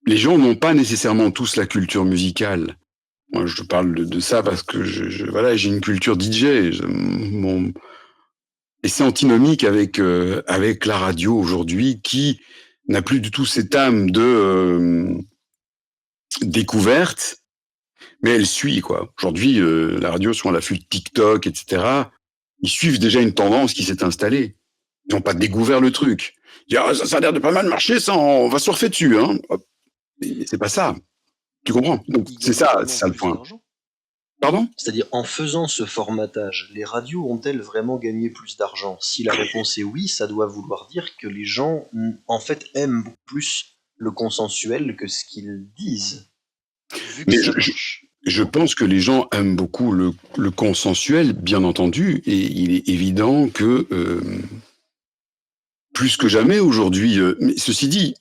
les gens n'ont pas nécessairement tous la culture musicale. Moi, je parle de ça parce que j'ai une culture DJ. Et c'est antinomique avec la radio aujourd'hui qui n'a plus du tout cette âme de découverte, mais elle suit, quoi. Aujourd'hui, la radio sont à l'affût de TikTok, etc. Ils suivent déjà une tendance qui s'est installée. Ils n'ont pas découvert le truc. Ils disent, ça a l'air de pas mal marcher, ça, on va surfer dessus, hein. Mais c'est pas ça. Tu comprends? Donc, c'est ça le point. Pardon? C'est-à-dire, en faisant ce formatage, les radios ont-elles vraiment gagné plus d'argent? Si la réponse est oui, ça doit vouloir dire que les gens, en fait, aiment beaucoup plus le consensuel que ce qu'ils disent. Mais je pense que les gens aiment beaucoup le consensuel, bien entendu, et il est évident que plus que jamais aujourd'hui, mais ceci dit,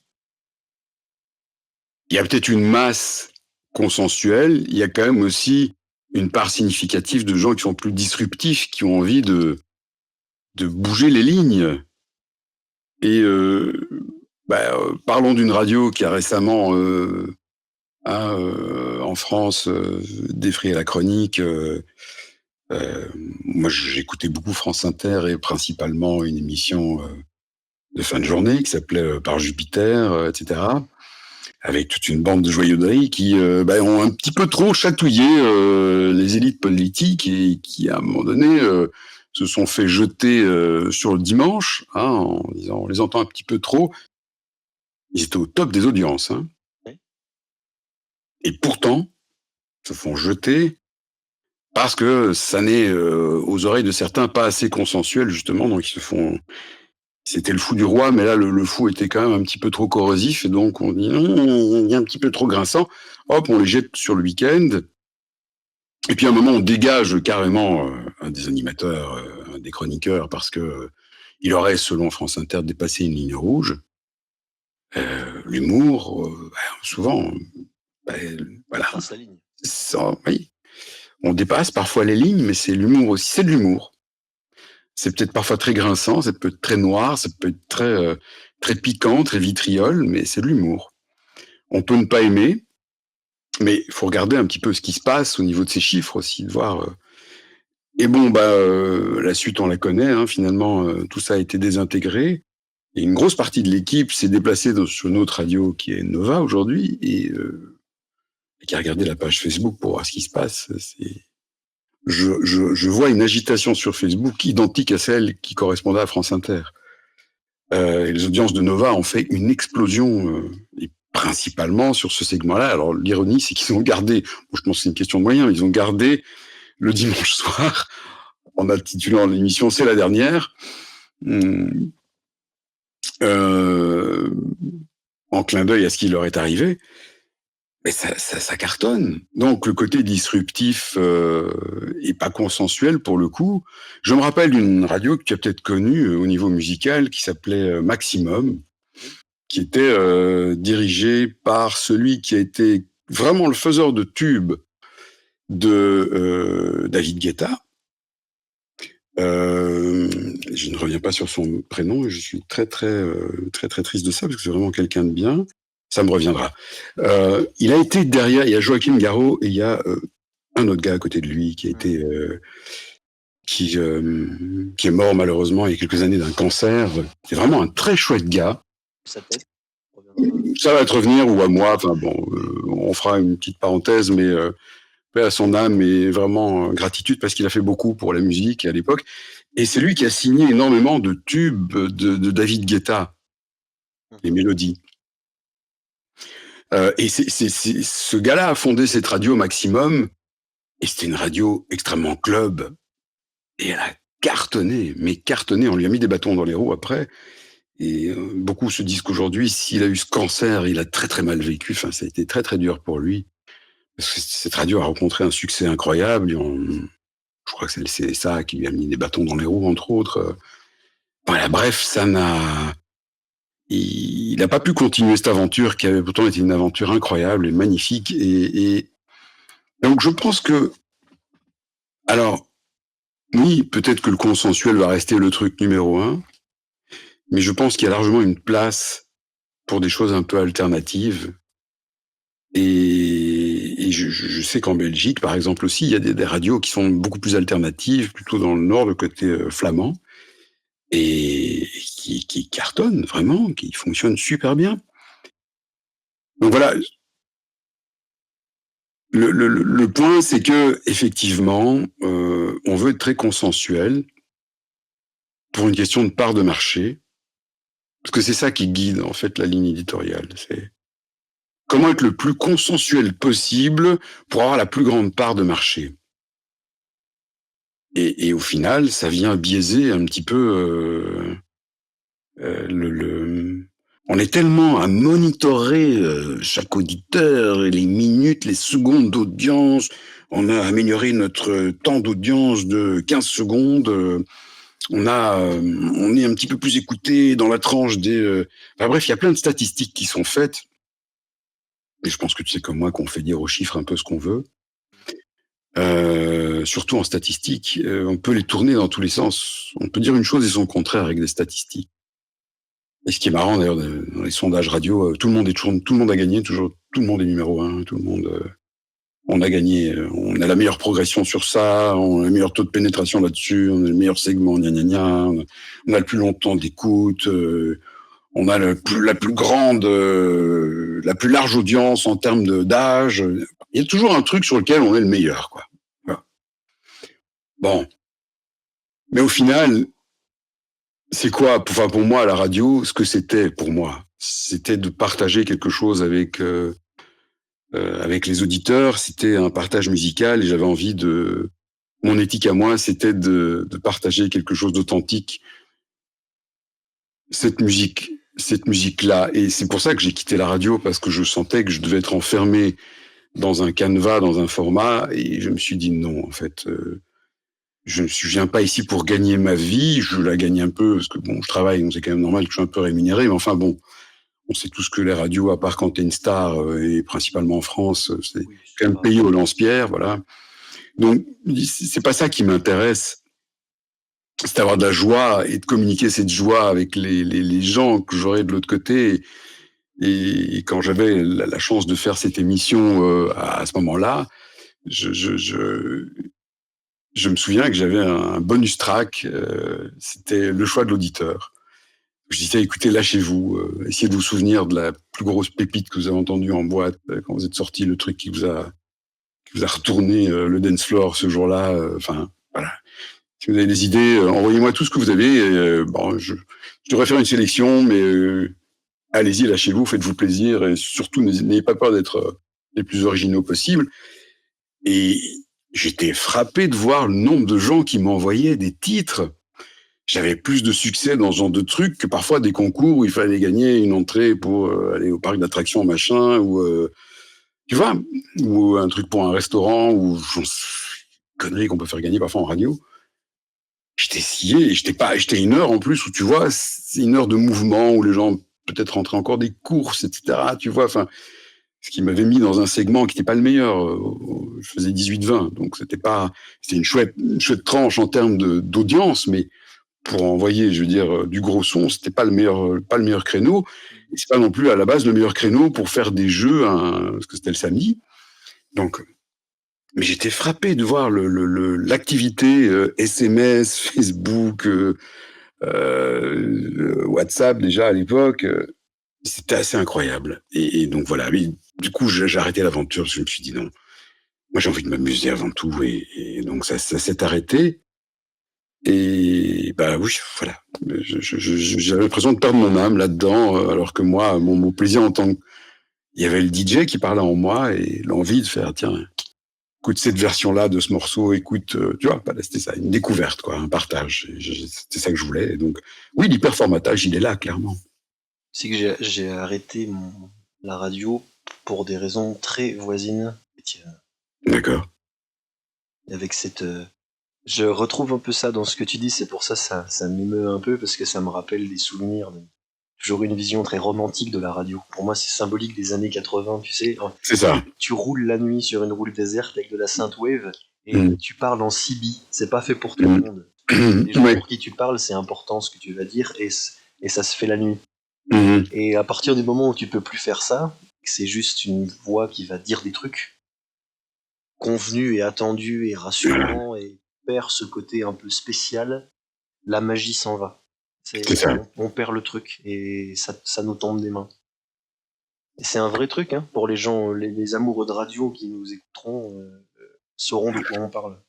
il y a peut-être une masse consensuelle, il y a quand même aussi une part significative de gens qui sont plus disruptifs, qui ont envie de bouger les lignes. Et parlons d'une radio qui a récemment, en France, défrayé la chronique. Moi, j'écoutais beaucoup France Inter et principalement une émission de fin de journée qui s'appelait Par Jupiter, etc., avec toute une bande de joyauderies qui ont un petit peu trop chatouillé les élites politiques et qui, à un moment donné, se sont fait jeter sur le dimanche, en disant on les entend un petit peu trop. Ils étaient au top des audiences. Hein. Et pourtant, se font jeter parce que ça n'est aux oreilles de certains pas assez consensuel, justement, donc ils se font... C'était le fou du roi, mais là, le fou était quand même un petit peu trop corrosif, et donc on dit, il est un petit peu trop grinçant, hop, on les jette sur le week-end, et puis à un moment, on dégage carrément un des animateurs, un des chroniqueurs, parce que il aurait, selon France Inter, dépassé une ligne rouge. L'humour, souvent, voilà. Ça, oui. On dépasse parfois les lignes, mais c'est l'humour aussi, c'est de l'humour. C'est peut-être parfois très grinçant, ça peut être très noir, ça peut être très, très piquant, très vitriol, mais c'est de l'humour. On peut ne pas aimer, mais il faut regarder un petit peu ce qui se passe au niveau de ces chiffres aussi, de voir. Et bon, la suite, on la connaît, hein, finalement, tout ça a été désintégré. Et une grosse partie de l'équipe s'est déplacée sur une autre radio qui est Nova aujourd'hui, et qui a regardé la page Facebook pour voir ce qui se passe. Je vois une agitation sur Facebook identique à celle qui correspondait à France Inter. Et les audiences de Nova ont fait une explosion, et principalement sur ce segment-là. Alors l'ironie, c'est qu'ils ont gardé, je pense que c'est une question de moyens, ils ont gardé le dimanche soir, en intitulant l'émission « C'est la dernière », en clin d'œil à ce qui leur est arrivé. Mais ça cartonne. Donc le côté disruptif et pas consensuel pour le coup. Je me rappelle d'une radio que tu as peut-être connue au niveau musical qui s'appelait Maximum, qui était dirigée par celui qui a été vraiment le faiseur de tubes de David Guetta. Je ne reviens pas sur son prénom et je suis très triste de ça parce que c'est vraiment quelqu'un de bien. Ça me reviendra. Il a été derrière, il y a Joachim Garraud et il y a un autre gars à côté de lui qui a été qui est mort malheureusement il y a quelques années d'un cancer. C'est vraiment un très chouette gars. Ça va te revenir ou à moi. Enfin bon, on fera une petite parenthèse, mais paix à son âme et vraiment gratitude parce qu'il a fait beaucoup pour la musique à l'époque. Et c'est lui qui a signé énormément de tubes de David Guetta, les mélodies. Et ce gars-là a fondé cette radio Maximum, et c'était une radio extrêmement club, et elle a cartonné, mais cartonné, on lui a mis des bâtons dans les roues après, et beaucoup se disent qu'aujourd'hui, s'il a eu ce cancer, il a très très mal vécu, enfin ça a été très très dur pour lui, parce que cette radio a rencontré un succès incroyable, je crois que c'est ça qui lui a mis des bâtons dans les roues, entre autres. Voilà, bref, il n'a pas pu continuer cette aventure qui avait pourtant été une aventure incroyable et magnifique. Et donc je pense que, alors, oui, peut-être que le consensuel va rester le truc numéro 1, mais je pense qu'il y a largement une place pour des choses un peu alternatives. Et je sais qu'en Belgique, par exemple aussi, il y a des radios qui sont beaucoup plus alternatives, plutôt dans le nord, le côté flamand. et qui cartonne vraiment, qui fonctionne super bien. Donc voilà, le point, c'est que effectivement, on veut être très consensuel pour une question de part de marché, parce que c'est ça qui guide en fait la ligne éditoriale. C'est comment être le plus consensuel possible pour avoir la plus grande part de marché. Et au final, ça vient biaiser un petit peu on est tellement à monitorer chaque auditeur, et les minutes, les secondes d'audience. On a amélioré notre temps d'audience de 15 secondes. On est un petit peu plus écouté dans la tranche des... Enfin bref, il y a plein de statistiques qui sont faites. Et je pense que tu sais comme moi qu'on fait dire aux chiffres un peu ce qu'on veut. Surtout en statistique, on peut les tourner dans tous les sens. On peut dire une chose et son contraire avec des statistiques. Et ce qui est marrant d'ailleurs dans les sondages radio, tout le monde a gagné, toujours tout le monde est numéro 1, tout le monde on a gagné, on a la meilleure progression sur ça, on a le meilleur taux de pénétration là-dessus, on a le meilleur segment, gna gna gna, on a le plus long temps d'écoute, on a la plus grande, la plus large audience en termes d'âge. Il y a toujours un truc sur lequel on est le meilleur, quoi. Voilà. Bon, mais au final, c'est quoi, enfin pour moi, la radio, ce que c'était pour moi, c'était de partager quelque chose avec les auditeurs. C'était un partage musical et j'avais envie de... Mon éthique à moi, c'était de partager quelque chose d'authentique. Cette musique-là. Et c'est pour ça que j'ai quitté la radio, parce que je sentais que je devais être enfermé dans un canevas, dans un format, et je me suis dit non, en fait... je ne viens pas ici pour gagner ma vie, je la gagne un peu, parce que bon, je travaille, donc c'est quand même normal que je sois un peu rémunéré, mais enfin bon, on sait tous que les radios, à part quand t'es une star, et principalement en France, c'est quand même payé au lance-pierre, voilà. Donc, c'est pas ça qui m'intéresse, c'est d'avoir de la joie et de communiquer cette joie avec les gens que j'aurais de l'autre côté. Et quand j'avais la chance de faire cette émission à ce moment-là, je me souviens que j'avais un bonus track, c'était le choix de l'auditeur. Je disais, écoutez, lâchez-vous, essayez de vous souvenir de la plus grosse pépite que vous avez entendue en boîte, quand vous êtes sorti, le truc qui vous a retourné le dance floor ce jour-là. Enfin, voilà. Si vous avez des idées, envoyez-moi tout ce que vous avez. Bon, je devrais faire une sélection, mais allez-y, lâchez-vous, faites-vous plaisir, et surtout, n'ayez pas peur d'être les plus originaux possibles. Et j'étais frappé de voir le nombre de gens qui m'envoyaient des titres. J'avais plus de succès dans ce genre de trucs que parfois des concours où il fallait gagner une entrée pour aller au parc d'attractions, machin, ou tu vois, ou un truc pour un restaurant, ou conneries qu'on peut faire gagner parfois en radio. J'étais scié, et j'étais une heure en plus où, tu vois, c'est une heure de mouvement où les gens peut-être rentraient encore des courses, etc. Tu vois, enfin, ce qui m'avait mis dans un segment qui n'était pas le meilleur. Je faisais 18-20, donc c'était une chouette tranche en termes de-d'audience, mais pour envoyer, je veux dire, du gros son, c'était pas le meilleur créneau. Et c'est pas non plus à la base le meilleur créneau pour faire des jeux, parce que c'était le samedi. Donc, mais j'étais frappé de voir l'activité SMS, Facebook, WhatsApp déjà à l'époque. C'était assez incroyable. Et donc voilà. Mais, du coup, j'ai arrêté l'aventure, parce que je me suis dit non. Moi, j'ai envie de m'amuser avant tout, et donc ça s'est arrêté. Et bah oui, voilà. J'avais l'impression de perdre mon âme là-dedans, alors que moi, mon plaisir en tant que... Il y avait le DJ qui parlait en moi, et l'envie de faire, tiens, écoute cette version-là de ce morceau, écoute, tu vois, c'était ça, une découverte, quoi, un partage. C'était ça que je voulais. Et donc, oui, l'hyperformatage, il est là, clairement. C'est que j'ai arrêté la radio pour des raisons très voisines. D'accord. Avec cette... je retrouve un peu ça dans ce que tu dis, c'est pour ça m'émeut un peu, parce que ça me rappelle des souvenirs, toujours une vision très romantique de la radio. Pour moi, c'est symbolique des années 80, tu sais. C'est ça. Tu roules la nuit sur une route déserte avec de la synthwave, et tu parles en CB, c'est pas fait pour tout le monde. Les gens pour qui tu parles, c'est important ce que tu vas dire, et ça se fait la nuit. Et à partir du moment où tu peux plus faire ça, que c'est juste une voix qui va dire des trucs convenus et attendus et rassurants, et perd ce côté un peu spécial, la magie s'en va. C'est ça. On perd le truc et ça nous tombe des mains. Et c'est un vrai truc, hein, pour les gens, les amoureux de radio qui nous écouteront sauront de quoi on parle.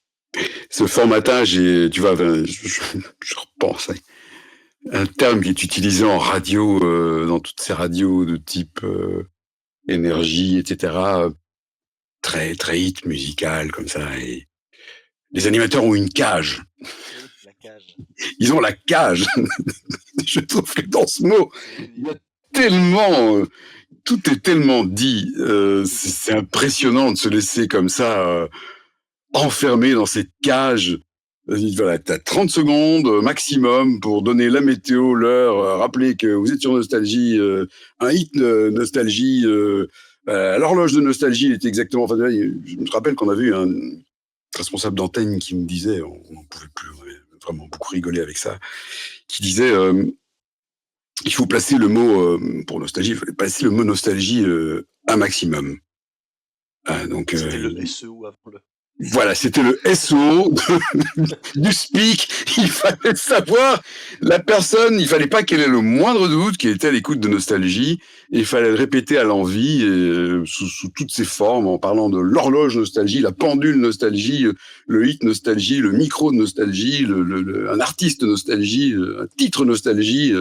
Ce formatage, tu vois, je repense à un terme qui est utilisé en radio, dans toutes ces radios de type énergie, etc., très, très hit musical, comme ça. Et les animateurs ont une cage. La cage. Ils ont la cage. Je trouve que dans ce mot, il y a tellement... tout est tellement dit. C'est impressionnant de se laisser comme ça enfermé dans cette cage. Voilà, t'as 30 secondes maximum pour donner la météo, l'heure, rappeler que vous êtes sur Nostalgie, un hit Nostalgie, l'horloge de Nostalgie est exactement... Enfin, je me rappelle qu'on a vu un responsable d'antenne qui me disait, on n'en pouvait plus, on avait vraiment beaucoup rigolé avec ça, qui disait... il faut placer le mot, pour Nostalgie, il fallait placer le mot Nostalgie un maximum. Donc, c'était le SEO avant le... Voilà, c'était le SEO du speak. Il fallait savoir la personne, il fallait pas qu'elle ait le moindre doute qu'elle était à l'écoute de Nostalgie. Et il fallait le répéter à l'envi, sous toutes ses formes, en parlant de l'horloge Nostalgie, la pendule Nostalgie, le hit Nostalgie, le micro de Nostalgie, un artiste Nostalgie, un titre Nostalgie.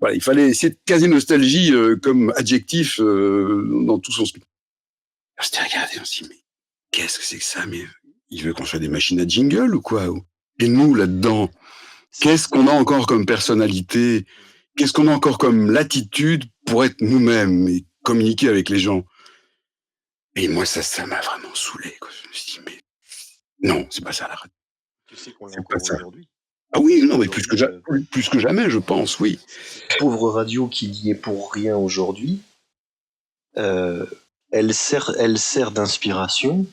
Voilà, il fallait essayer de caser Nostalgie comme adjectif dans tout son speak. Alors, je t'ai regardé, on s'est dit, mais qu'est-ce que c'est que ça? Mais il veut qu'on soit des machines à jingle ou quoi? Et nous, là-dedans, qu'est-ce qu'on a encore comme personnalité? Qu'est-ce qu'on a encore comme latitude pour être nous-mêmes et communiquer avec les gens? Et moi, ça m'a vraiment saoulé, quoi. Je me suis dit, mais non, c'est pas ça la radio. Tu sais qu'on l'a encore aujourd'hui. Ah oui, non, mais plus que jamais, je pense, oui. Pauvre radio qui n'y est pour rien aujourd'hui, elle sert d'inspiration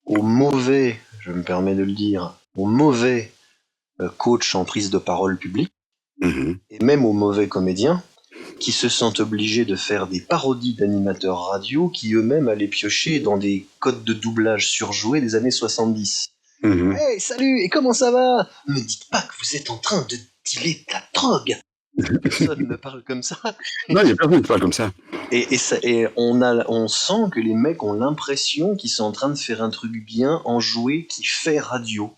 aux mauvais, je me permets de le dire, aux mauvais coachs en prise de parole publique, et même aux mauvais comédiens, qui se sentent obligés de faire des parodies d'animateurs radio qui eux-mêmes allaient piocher dans des codes de doublage surjoués des années 70. Hey, salut, et comment ça va? Me dites pas que vous êtes en train de dealer de la drogue. Personne ne parle comme ça. Non, il n'y a personne qui parle comme ça. Et on sent que les mecs ont l'impression qu'ils sont en train de faire un truc bien enjoué qui fait radio.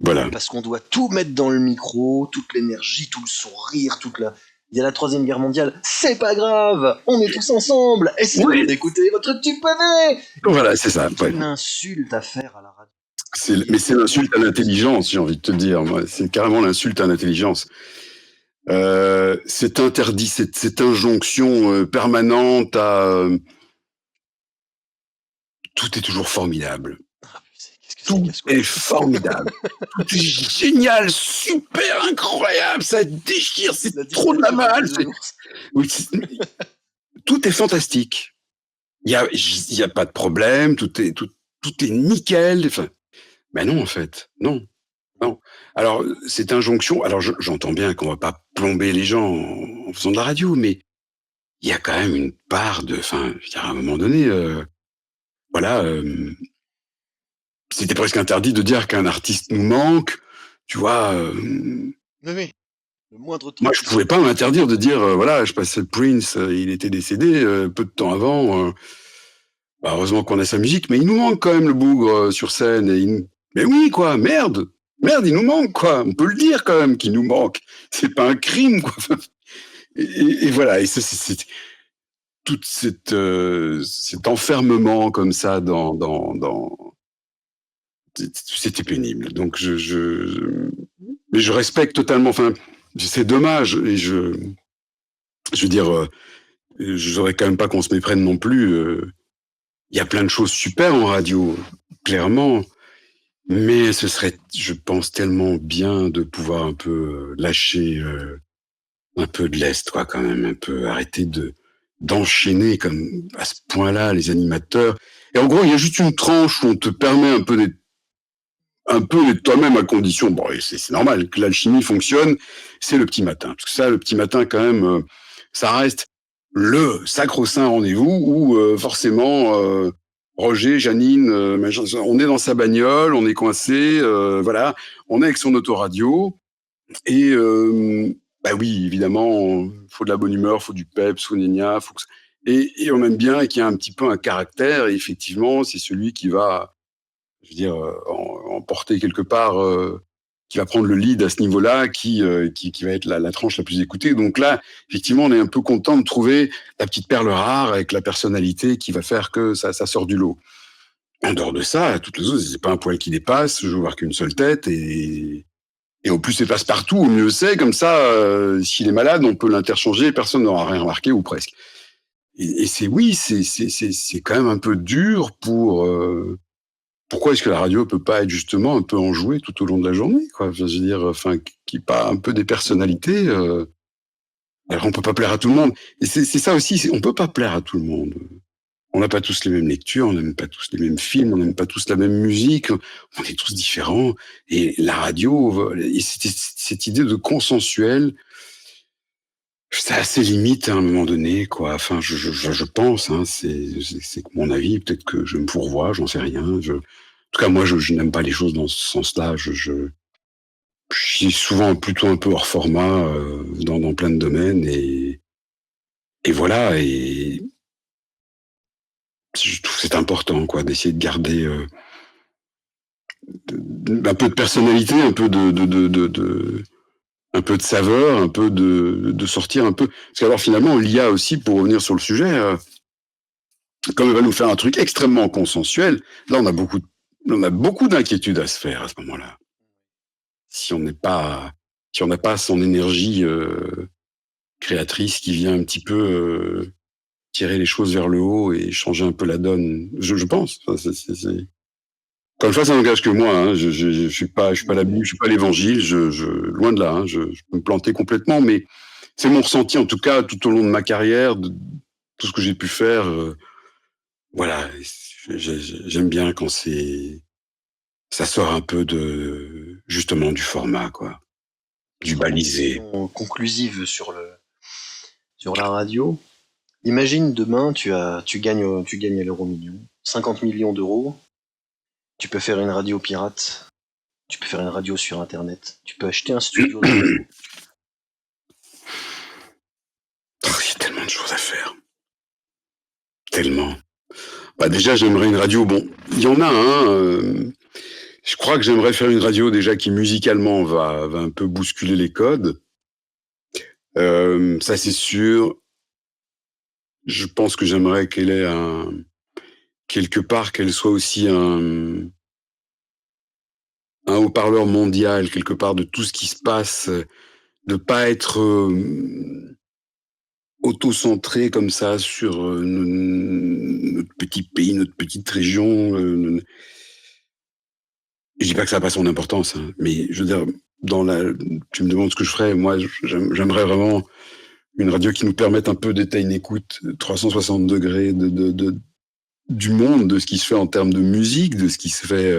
Voilà. Parce qu'on doit tout mettre dans le micro, toute l'énergie, tout le sourire, Il y a la 3e guerre mondiale, c'est pas grave, on est tous ensemble, essayez d'écouter votre tube pavé. Voilà, c'est ça. C'est une insulte à faire à la radio. Mais c'est l'insulte à l'intelligence, j'ai envie de te dire. Moi, c'est carrément l'insulte à l'intelligence. C'est interdit, cette injonction permanente à... tout est toujours formidable. Tout est formidable. Tout est génial, super, incroyable, ça déchire, c'est trop de la malle. Oui, tout est fantastique. Il y a pas de problème, tout est nickel. Enfin, ben non, en fait, non. Alors, cette injonction, alors j'entends bien qu'on va pas plomber les gens en faisant de la radio, mais il y a quand même une part de... Enfin, je veux dire, à un moment donné, c'était presque interdit de dire qu'un artiste nous manque, tu vois. Oui. Le moindre truc. Moi, je pouvais pas m'interdire de dire, voilà, je passais Prince, il était décédé peu de temps avant. Heureusement qu'on a sa musique, mais il nous manque quand même le bougre sur scène. Mais oui, quoi, merde, il nous manque, quoi. On peut le dire quand même qu'il nous manque. C'est pas un crime, quoi. Et voilà, et ça, c'est tout cet enfermement comme ça dans c'était pénible. Donc mais je respecte totalement. Enfin, c'est dommage. Et je veux dire, je voudrais quand même pas qu'on se méprenne non plus. Il y a plein de choses super en radio, clairement. Mais ce serait, je pense, tellement bien de pouvoir un peu lâcher un peu de lest, quoi, quand même, un peu arrêter d'enchaîner comme à ce point-là les animateurs. Et en gros, il y a juste une tranche où on te permet un peu d'être toi-même à condition, bon, c'est normal que l'alchimie fonctionne, c'est le petit matin. Parce que ça, le petit matin, quand même, ça reste le sacro-saint rendez-vous où forcément Roger, Janine, on est dans sa bagnole, on est coincé, voilà, on est avec son autoradio et Bah oui, évidemment, il faut de la bonne humeur, il faut du peps, faut gna faut que et on aime bien qu'il y ait un petit peu un caractère et effectivement, c'est celui qui va, je veux dire, emporter quelque part, qui va prendre le lead à ce niveau-là, qui va être la tranche la plus écoutée. Donc là, effectivement, on est un peu content de trouver la petite perle rare avec la personnalité qui va faire que ça sort du lot. En dehors de ça, toutes les autres, c'est pas un poil qui dépasse, je veux voir qu'une seule tête et au plus c'est passe-partout, au mieux c'est. Comme ça, s'il est malade, on peut l'interchanger, personne n'aura rien remarqué ou presque. Et c'est quand même un peu dur pour. Pourquoi est-ce que la radio peut pas être justement un peu enjouée tout au long de la journée, quoi? Je veux dire, enfin, qui pas un peu des personnalités. Alors on peut pas plaire à tout le monde. Et c'est ça aussi, on peut pas plaire à tout le monde. On n'a pas tous les mêmes lectures, on n'aime pas tous les mêmes films, on n'aime pas tous la même musique, on est tous différents. Et la radio, et cette idée de consensuel, c'est assez limite à un moment donné, quoi. Enfin, je pense, hein, c'est mon avis, peut-être que je me fourvoie, j'en sais rien. En tout cas, moi, je n'aime pas les choses dans ce sens-là. Je suis souvent plutôt un peu hors format dans plein de domaines et voilà. Et je trouve que c'est important, quoi, d'essayer de garder un peu de personnalité, un peu un peu de saveur, un peu de sortir un peu. Parce qu'alors finalement, l'IA aussi, pour revenir sur le sujet, comme elle va nous faire un truc extrêmement consensuel, là on a beaucoup d'inquiétudes à se faire à ce moment-là. Si on n'a pas son énergie créatrice qui vient un petit peu tirer les choses vers le haut et changer un peu la donne, je pense. Enfin, Comme ça n'engage que moi. Hein. Je suis pas la Bible, je suis pas l'Évangile. Loin de là. Hein. Je peux me planter complètement, mais c'est mon ressenti en tout cas tout au long de ma carrière, de tout ce que j'ai pu faire. Voilà, j'aime bien quand ça sort un peu justement du format, quoi, du balisé. Conclusive sur la radio. Imagine demain, tu gagnes à l'euro-million, 50 millions d'euros. Tu peux faire une radio pirate. Tu peux faire une radio sur Internet. Tu peux acheter un studio de radio. Il y a tellement de choses à faire. Tellement. Bah déjà, j'aimerais une radio. Bon, il y en a un. Je crois que j'aimerais faire une radio déjà qui musicalement va un peu bousculer les codes. Ça c'est sûr. Je pense que j'aimerais qu'elle ait quelque part qu'elle soit aussi un haut-parleur mondial quelque part de tout ce qui se passe, de pas être auto-centré comme ça sur notre petit pays, notre petite région. Je dis pas que ça n'a pas son importance, hein, mais je veux dire, tu me demandes ce que je ferais. Moi, j'aimerais vraiment une radio qui nous permette un peu d'être à une écoute 360 degrés du monde, de ce qui se fait en termes de musique, de ce qui se fait.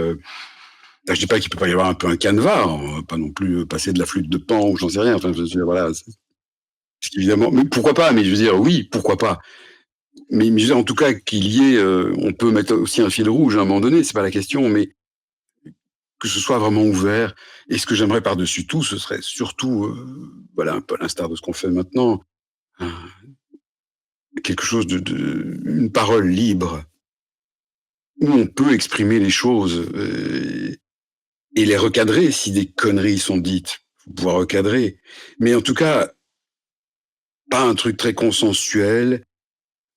Je dis pas qu'il peut pas y avoir un peu un canevas, on va pas non plus passer de la flûte de Pan ou j'en sais rien. Enfin, je veux dire, voilà. Évidemment, mais pourquoi pas? Mais je veux dire, oui, pourquoi pas? Mais je veux dire, en tout cas, qu'il y ait, on peut mettre aussi un fil rouge à un moment donné, c'est pas la question, mais que ce soit vraiment ouvert. Et ce que j'aimerais par-dessus tout, ce serait surtout, voilà, un peu à l'instar de ce qu'on fait maintenant, quelque chose une parole libre, où on peut exprimer les choses et les recadrer si des conneries sont dites. Faut pouvoir recadrer. Mais en tout cas, pas un truc très consensuel,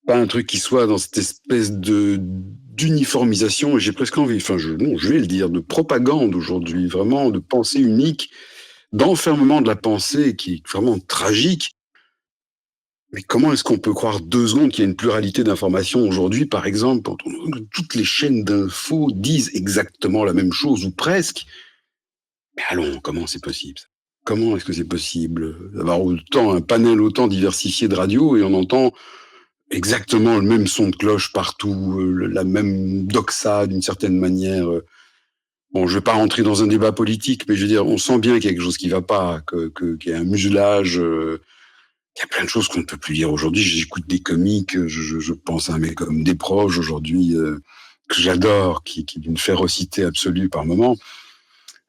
pas un truc qui soit dans cette espèce d'uniformisation, et j'ai presque envie, enfin je vais le dire, de propagande aujourd'hui, vraiment de pensée unique, d'enfermement de la pensée qui est vraiment tragique. Mais comment est-ce qu'on peut croire 2 secondes qu'il y a une pluralité d'informations aujourd'hui, par exemple, quand toutes les chaînes d'infos disent exactement la même chose, ou presque? Mais allons, comment c'est possible? Comment est-ce que c'est possible d'avoir un panel autant diversifié de radio et on entend exactement le même son de cloche partout, la même doxa d'une certaine manière. Bon, je vais pas rentrer dans un débat politique, mais je veux dire, on sent bien qu'il y a quelque chose qui va pas, qu'il y a un muselage. Il y a plein de choses qu'on ne peut plus dire aujourd'hui. J'écoute des comiques, je pense à un mec comme Desproges aujourd'hui, que j'adore, qui est d'une férocité absolue par moment.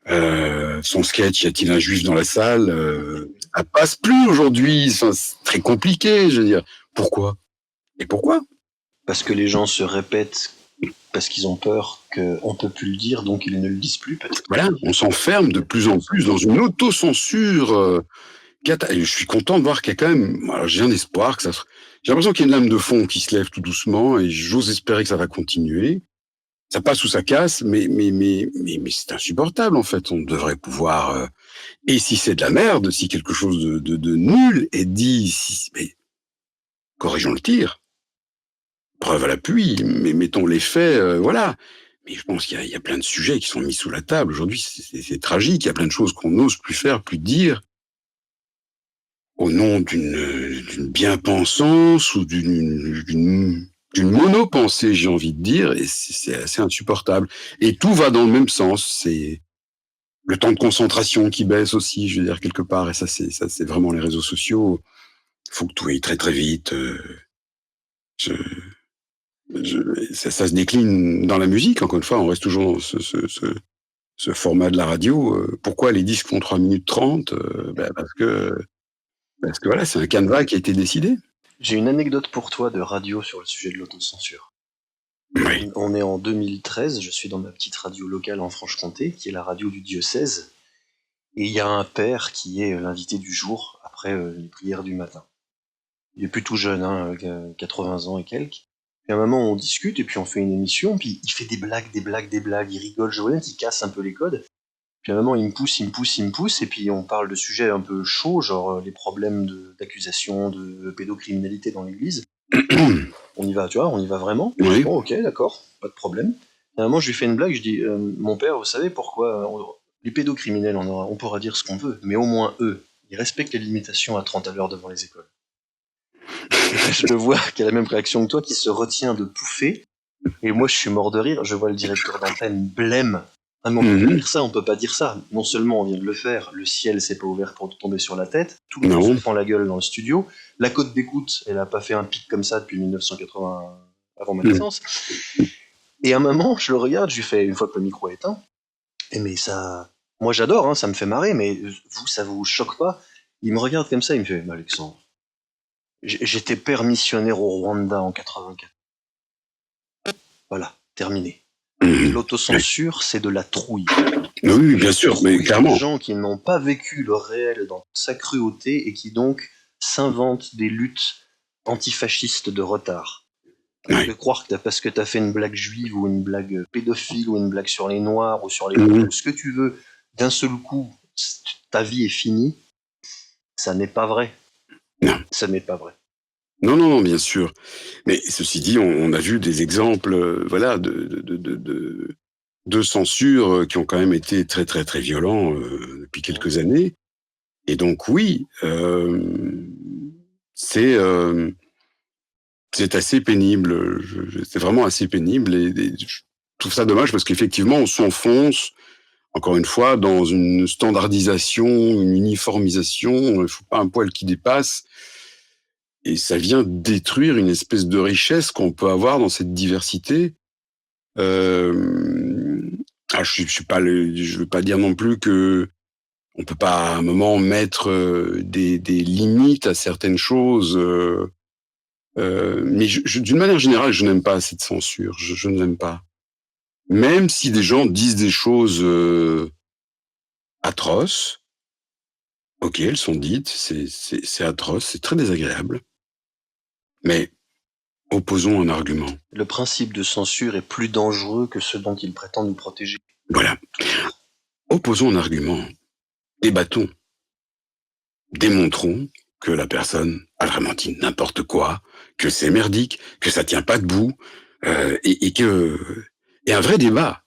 Son sketch, y a-t-il un juif dans la salle? Ça passe plus aujourd'hui. Enfin, c'est très compliqué, je veux dire. Pourquoi? Et pourquoi? Parce que les gens se répètent, parce qu'ils ont peur qu'on ne peut plus le dire, donc ils ne le disent plus, peut-être. Voilà, on s'enferme de plus en plus dans une autocensure. Et je suis content de voir qu'il y a quand même... Alors, j'ai un espoir que ça se... J'ai l'impression qu'il y a une lame de fond qui se lève tout doucement, et j'ose espérer que ça va continuer. Ça passe ou ça casse, mais c'est insupportable, en fait. On devrait pouvoir... Et si c'est de la merde, si quelque chose de nul est dit... Mais corrigeons le tir. Preuve à l'appui, mais mettons les faits, voilà. Mais je pense qu'il y a plein de sujets qui sont mis sous la table. Aujourd'hui, c'est tragique. Il y a plein de choses qu'on n'ose plus faire, plus dire, au nom d'une bien-pensance ou d'une monopensée, j'ai envie de dire, et c'est assez insupportable. Et tout va dans le même sens. C'est le temps de concentration qui baisse aussi, je veux dire, quelque part. Et ça, c'est vraiment les réseaux sociaux. Il faut que tout aille très, très vite. Ça se décline dans la musique, encore une fois, on reste toujours dans ce format de la radio. Pourquoi les disques font 3 minutes 30 ? Parce que voilà, c'est un canevas qui a été décidé. J'ai une anecdote pour toi de radio sur le sujet de l'autocensure. Oui. On est en 2013, je suis dans ma petite radio locale en Franche-Comté, qui est la radio du diocèse, et il y a un père qui est l'invité du jour, après les prières du matin. Il est plus tout jeune, 80 ans et quelques. Puis à un moment, on discute, et puis on fait une émission, puis il fait des blagues, il rigole, je vois bien qu'il casse un peu les codes. Puis à un moment, il me pousse, et puis on parle de sujets un peu chauds, genre les problèmes d'accusation de pédocriminalité dans l'église. On y va, tu vois, on y va vraiment. Oui. Bon, ok, d'accord, pas de problème. Et à un moment, je lui fais une blague, je dis, mon père, vous savez pourquoi les pédocriminels, on pourra dire ce qu'on veut, mais au moins eux, ils respectent les limitations à 30 à l'heure devant les écoles. Je le vois qui a la même réaction que toi, qui se retient de pouffer, et moi je suis mort de rire, je vois le directeur d'antenne blême. Ah mais on peut pas dire ça, on peut pas dire ça. Non seulement on vient de le faire, le ciel s'est pas ouvert pour tomber sur la tête, tout le monde se prend la gueule dans le studio, la cote d'écoute, elle a pas fait un pic comme ça depuis 1980, avant ma naissance. Et à un moment, je le regarde, je lui fais, une fois que le micro est éteint, et mais ça... Moi j'adore, ça me fait marrer, mais vous, ça vous choque pas? Il me regarde comme ça, il me fait, Alexandre, j'étais père missionnaire au Rwanda en 84. Voilà, terminé. L'autocensure, c'est de la trouille. Oui, bien sûr, mais clairement. Des gens qui n'ont pas vécu le réel dans sa cruauté et qui donc s'inventent des luttes antifascistes de retard. De croire que parce que t'as fait une blague juive ou une blague pédophile ou une blague sur les noirs ou sur les ou ce que tu veux, d'un seul coup, ta vie est finie, ça n'est pas vrai. Non. Ça n'est pas vrai. Non, bien sûr. Mais ceci dit, on a vu des exemples, voilà, de censure qui ont quand même été très, très, très violents depuis quelques années. Et donc, oui, c'est assez pénible. C'est vraiment assez pénible. Et je trouve ça dommage parce qu'effectivement, on s'enfonce, encore une fois, dans une standardisation, une uniformisation. Il ne faut pas un poil qui dépasse. Et ça vient détruire une espèce de richesse qu'on peut avoir dans cette diversité. Je veux pas dire non plus que on peut pas à un moment mettre des limites à certaines choses. Mais d'une manière générale, je n'aime pas cette censure. Je ne l'aime pas. Même si des gens disent des choses atroces, ok, elles sont dites, c'est atroce, c'est très désagréable. Mais opposons un argument. Le principe de censure est plus dangereux que ce dont il prétend nous protéger. Voilà. Opposons un argument. Débattons. Démontrons que la personne a vraiment dit n'importe quoi, que c'est merdique, que ça tient pas debout, et un vrai débat.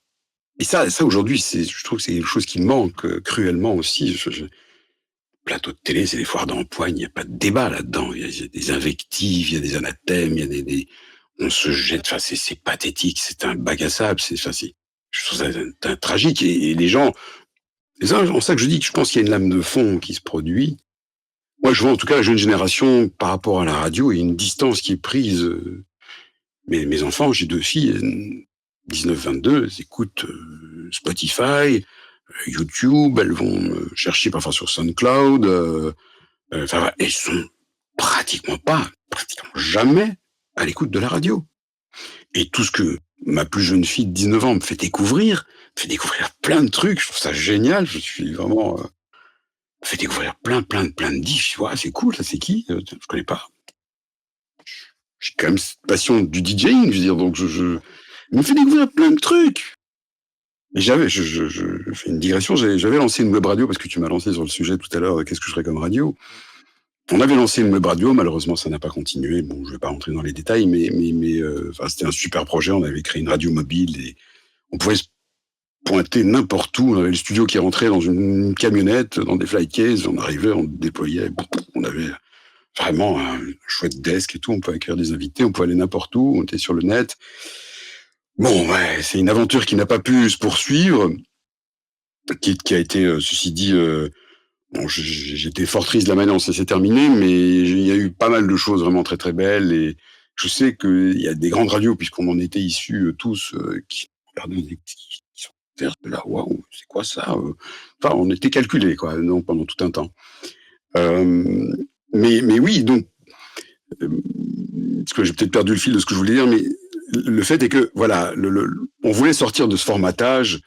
Et ça aujourd'hui, je trouve que c'est quelque chose qui manque cruellement aussi. Plateau de télé, c'est des foires d'empoigne, il n'y a pas de débat là-dedans. Il y a des invectives, il y a des anathèmes, il y a des on se jette, enfin, c'est pathétique, c'est un bac à sable, je trouve ça tragique. Et les gens, c'est ça, en ça que je dis que je pense qu'il y a une lame de fond qui se produit. Moi, je vois en tout cas la jeune génération par rapport à la radio, il y a une distance qui est prise. Mes enfants, j'ai 2 filles, 19-22, elles écoutent Spotify, YouTube, elles vont chercher parfois sur SoundCloud, Enfin, ils sont pratiquement jamais à l'écoute de la radio. Et tout ce que ma plus jeune fille de 19 ans me fait découvrir plein de trucs. Je trouve ça génial. Je suis vraiment... me fait découvrir plein de disques. Ouais, c'est cool, ça c'est qui je connais pas. J'ai quand même cette passion du DJing, je veux dire, donc il me fait découvrir plein de trucs. Et je fais une digression, j'avais lancé une web radio, parce que tu m'as lancé sur le sujet tout à l'heure, qu'est-ce que je ferais comme radio? On avait lancé une web radio, malheureusement ça n'a pas continué, bon je vais pas rentrer dans les détails, mais c'était un super projet, on avait créé une radio mobile, et on pouvait se pointer n'importe où, on avait le studio qui rentrait dans une camionnette, dans des fly cases, on arrivait, on déployait, on avait vraiment un chouette desk et tout, on pouvait accueillir des invités, on pouvait aller n'importe où, on était sur le net. Bon, ouais, c'est une aventure qui n'a pas pu se poursuivre, qui a été, ceci dit, bon, j'étais fort triste de la manière dont ça s'est terminé, mais il y a eu pas mal de choses vraiment très très belles, et je sais qu'il y a des grandes radios, puisqu'on en était issus tous, qui sont vertes là, waouh, c'est quoi ça? Enfin, on était calculés, quoi, non, pendant tout un temps. Mais oui, donc, parce que j'ai peut-être perdu le fil de ce que je voulais dire, mais le fait est que, voilà, on voulait sortir de ce formatage,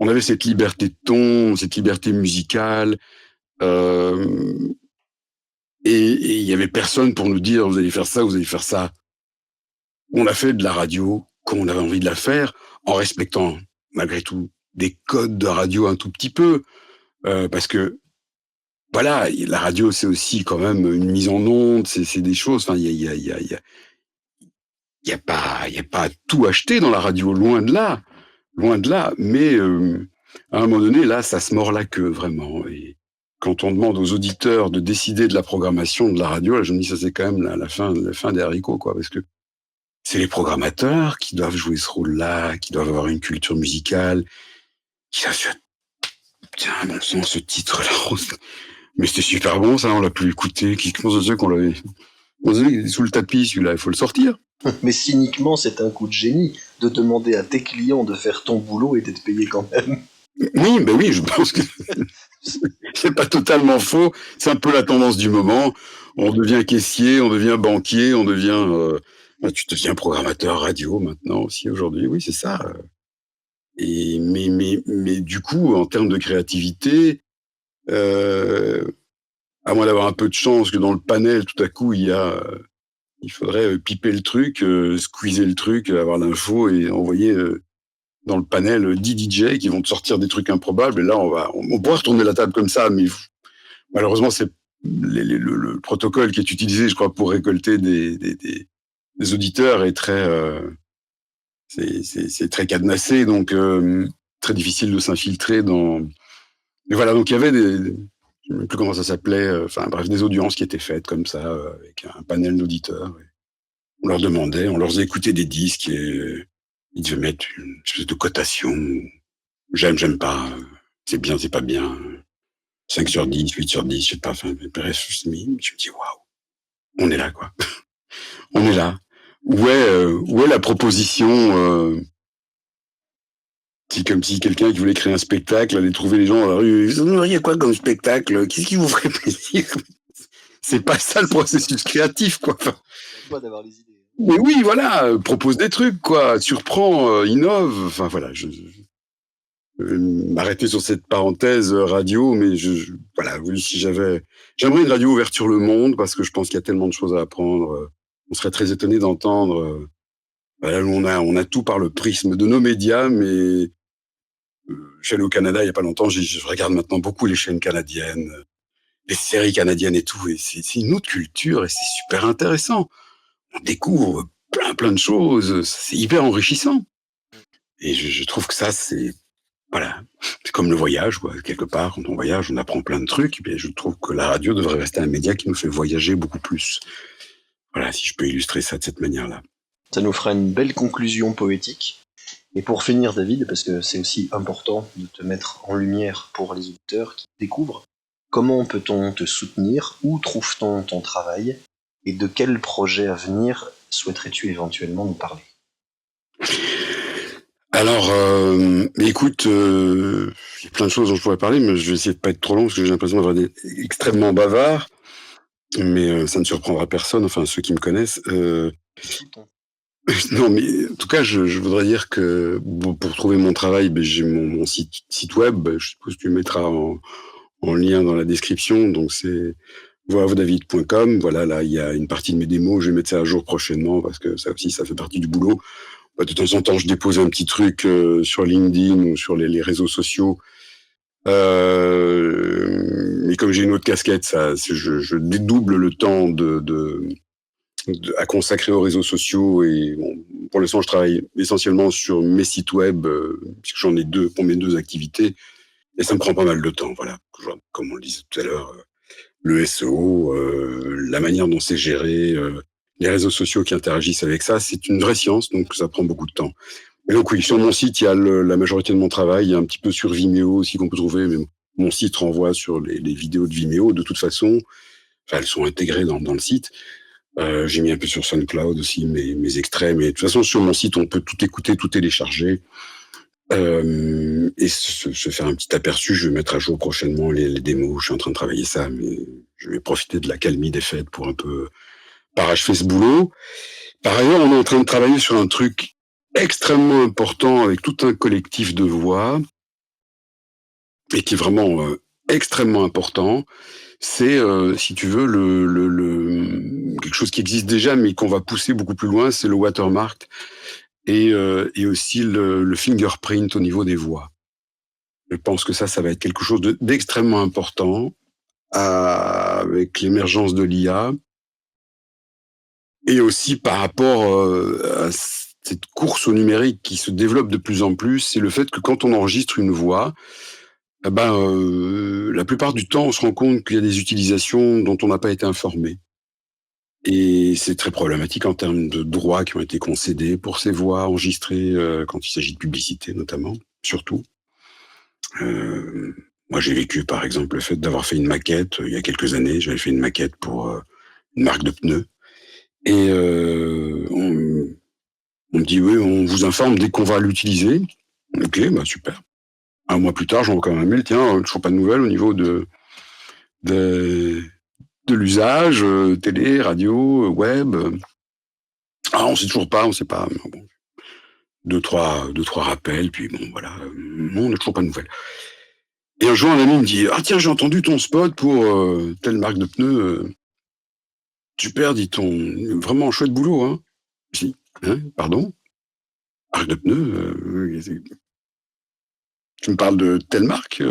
on avait cette liberté de ton, cette liberté musicale, et il y avait personne pour nous dire, vous allez faire ça, vous allez faire ça. On a fait de la radio comme on avait envie de la faire, en respectant, malgré tout, des codes de radio un tout petit peu, parce que, voilà, la radio, c'est aussi quand même une mise en onde, c'est des choses, enfin, il y a pas à tout acheter dans la radio, loin de là, mais à un moment donné, là, ça se mord la queue, vraiment, et quand on demande aux auditeurs de décider de la programmation de la radio, là, je me dis, ça c'est quand même la fin des haricots, quoi, parce que c'est les programmateurs qui doivent jouer ce rôle-là, qui doivent avoir une culture musicale, qui doivent faire, tiens, bon sang, ce titre-là, mais c'était super bon, ça, on l'a pu écouter, comment ça se fait qu'on l'avait... On se dit qu'il est sous le tapis, celui-là, il faut le sortir. Mais cyniquement, c'est un coup de génie de demander à tes clients de faire ton boulot et d'être payé quand même. Oui, ben oui, je pense que c'est pas totalement faux. C'est un peu la tendance du moment. On devient caissier, on devient banquier, on devient... tu deviens programmateur radio maintenant aussi aujourd'hui. Oui, c'est ça. Et mais du coup, en termes de créativité, à moins d'avoir un peu de chance que dans le panel, tout à coup, il faudrait piper le truc, squeezer le truc, avoir l'info et envoyer dans le panel 10 DJ qui vont te sortir des trucs improbables. Et là, on pourrait retourner la table comme ça, mais malheureusement, c'est le protocole qui est utilisé, je crois, pour récolter des auditeurs est très c'est très cadenassé, donc très difficile de s'infiltrer dans. Mais voilà, donc il y avait je ne sais plus comment ça s'appelait, enfin bref, des audiences qui étaient faites comme ça, avec un panel d'auditeurs. On leur demandait, on leur faisait écouter des disques et ils devaient mettre une espèce de cotation. J'aime pas, c'est bien, c'est pas bien. 5 sur 10, 8 sur 10, je sais pas, enfin, bref, je me dis, waouh, on est là, quoi. On est là. Où est la proposition c'est comme si quelqu'un qui voulait créer un spectacle allait trouver les gens dans la rue. Vous aimeriez quoi comme spectacle? Qu'est-ce qui vous ferait plaisir? C'est pas ça le processus créatif, quoi. Pas d'avoir les idées. Mais oui, voilà, propose des trucs, quoi. Surprend, innove. Enfin voilà, je vais m'arrêter sur cette parenthèse radio, mais voilà, oui, si j'aimerais une radio ouverte sur le monde, parce que je pense qu'il y a tellement de choses à apprendre. On serait très étonné d'entendre. Là, on a tout par le prisme de nos médias, mais je suis allé au Canada il y a pas longtemps, je regarde maintenant beaucoup les chaînes canadiennes, les séries canadiennes et tout, et c'est une autre culture et c'est super intéressant. On découvre plein de choses, c'est hyper enrichissant. Et je trouve que ça, c'est comme le voyage, quoi. Quelque part, quand on voyage, on apprend plein de trucs, et je trouve que la radio devrait rester un média qui nous fait voyager beaucoup plus. Voilà, si je peux illustrer ça de cette manière-là. Ça nous fera une belle conclusion poétique. Et pour finir, David, parce que c'est aussi important de te mettre en lumière pour les auditeurs qui te découvrent, comment peut-on te soutenir? Où trouve-t-on ton travail? Et de quel projet à venir souhaiterais-tu éventuellement nous parler? Alors, écoute, il y a plein de choses dont je pourrais parler, mais je vais essayer de pas être trop long, parce que j'ai l'impression d'avoir été extrêmement bavard. Mais ça ne surprendra personne, enfin ceux qui me connaissent. Non, mais en tout cas, je voudrais dire que pour trouver mon travail, j'ai mon site web. Je suppose que tu le mettras en lien dans la description. Donc c'est voixavodavid.com. Voilà, là il y a une partie de mes démos. Je vais mettre ça à jour prochainement parce que ça aussi, ça fait partie du boulot. De temps en temps, je dépose un petit truc sur LinkedIn ou sur les réseaux sociaux. Mais comme j'ai une autre casquette, je dédouble le temps à consacrer aux réseaux sociaux. Et bon, pour l'instant, je travaille essentiellement sur mes sites web, puisque j'en ai 2 pour mes 2 activités. Et ça me prend pas mal de temps, voilà. Comme on le disait tout à l'heure, le SEO, la manière dont c'est géré, les réseaux sociaux qui interagissent avec ça, c'est une vraie science, donc ça prend beaucoup de temps. Et donc oui, sur mon site, il y a la majorité de mon travail, il y a un petit peu sur Vimeo aussi qu'on peut trouver, mais mon site renvoie sur les vidéos de Vimeo de toute façon. Enfin, elles sont intégrées dans le site. J'ai mis un peu sur SoundCloud aussi mes extraits, mais de toute façon sur mon site on peut tout écouter, tout télécharger et se faire un petit aperçu. Je vais mettre à jour prochainement les démos. Je suis en train de travailler ça, mais je vais profiter de la calmie des fêtes pour un peu parachever ce boulot. Par ailleurs, on est en train de travailler sur un truc extrêmement important avec tout un collectif de voix et qui est vraiment extrêmement important. C'est, si tu veux, quelque chose qui existe déjà, mais qu'on va pousser beaucoup plus loin, c'est le watermark et aussi le fingerprint au niveau des voix. Je pense que ça va être quelque chose d'extrêmement important avec l'émergence de l'IA et aussi par rapport à cette course au numérique qui se développe de plus en plus. C'est le fait que quand on enregistre une voix, la plupart du temps, on se rend compte qu'il y a des utilisations dont on n'a pas été informé. Et c'est très problématique en termes de droits qui ont été concédés pour ces voix enregistrées quand il s'agit de publicité, notamment, surtout. Moi, j'ai vécu, par exemple, le fait d'avoir fait une maquette il y a quelques années. J'avais fait une maquette pour une marque de pneus. Et on me dit, oui, on vous informe dès qu'on va l'utiliser. Ok, super. Un mois plus tard, j'envoie quand même un mail, tiens, toujours pas de nouvelles au niveau de l'usage, télé, radio, web. Ah, on sait toujours pas, on sait pas. Bon, deux, trois rappels, puis bon, voilà, on n'a toujours pas de nouvelles. Et un jour, un ami me dit, ah tiens, j'ai entendu ton spot pour telle marque de pneus. Super, dit-on, vraiment chouette boulot, hein. Si, hein, pardon, marque de pneus. Tu me parles de telle marque,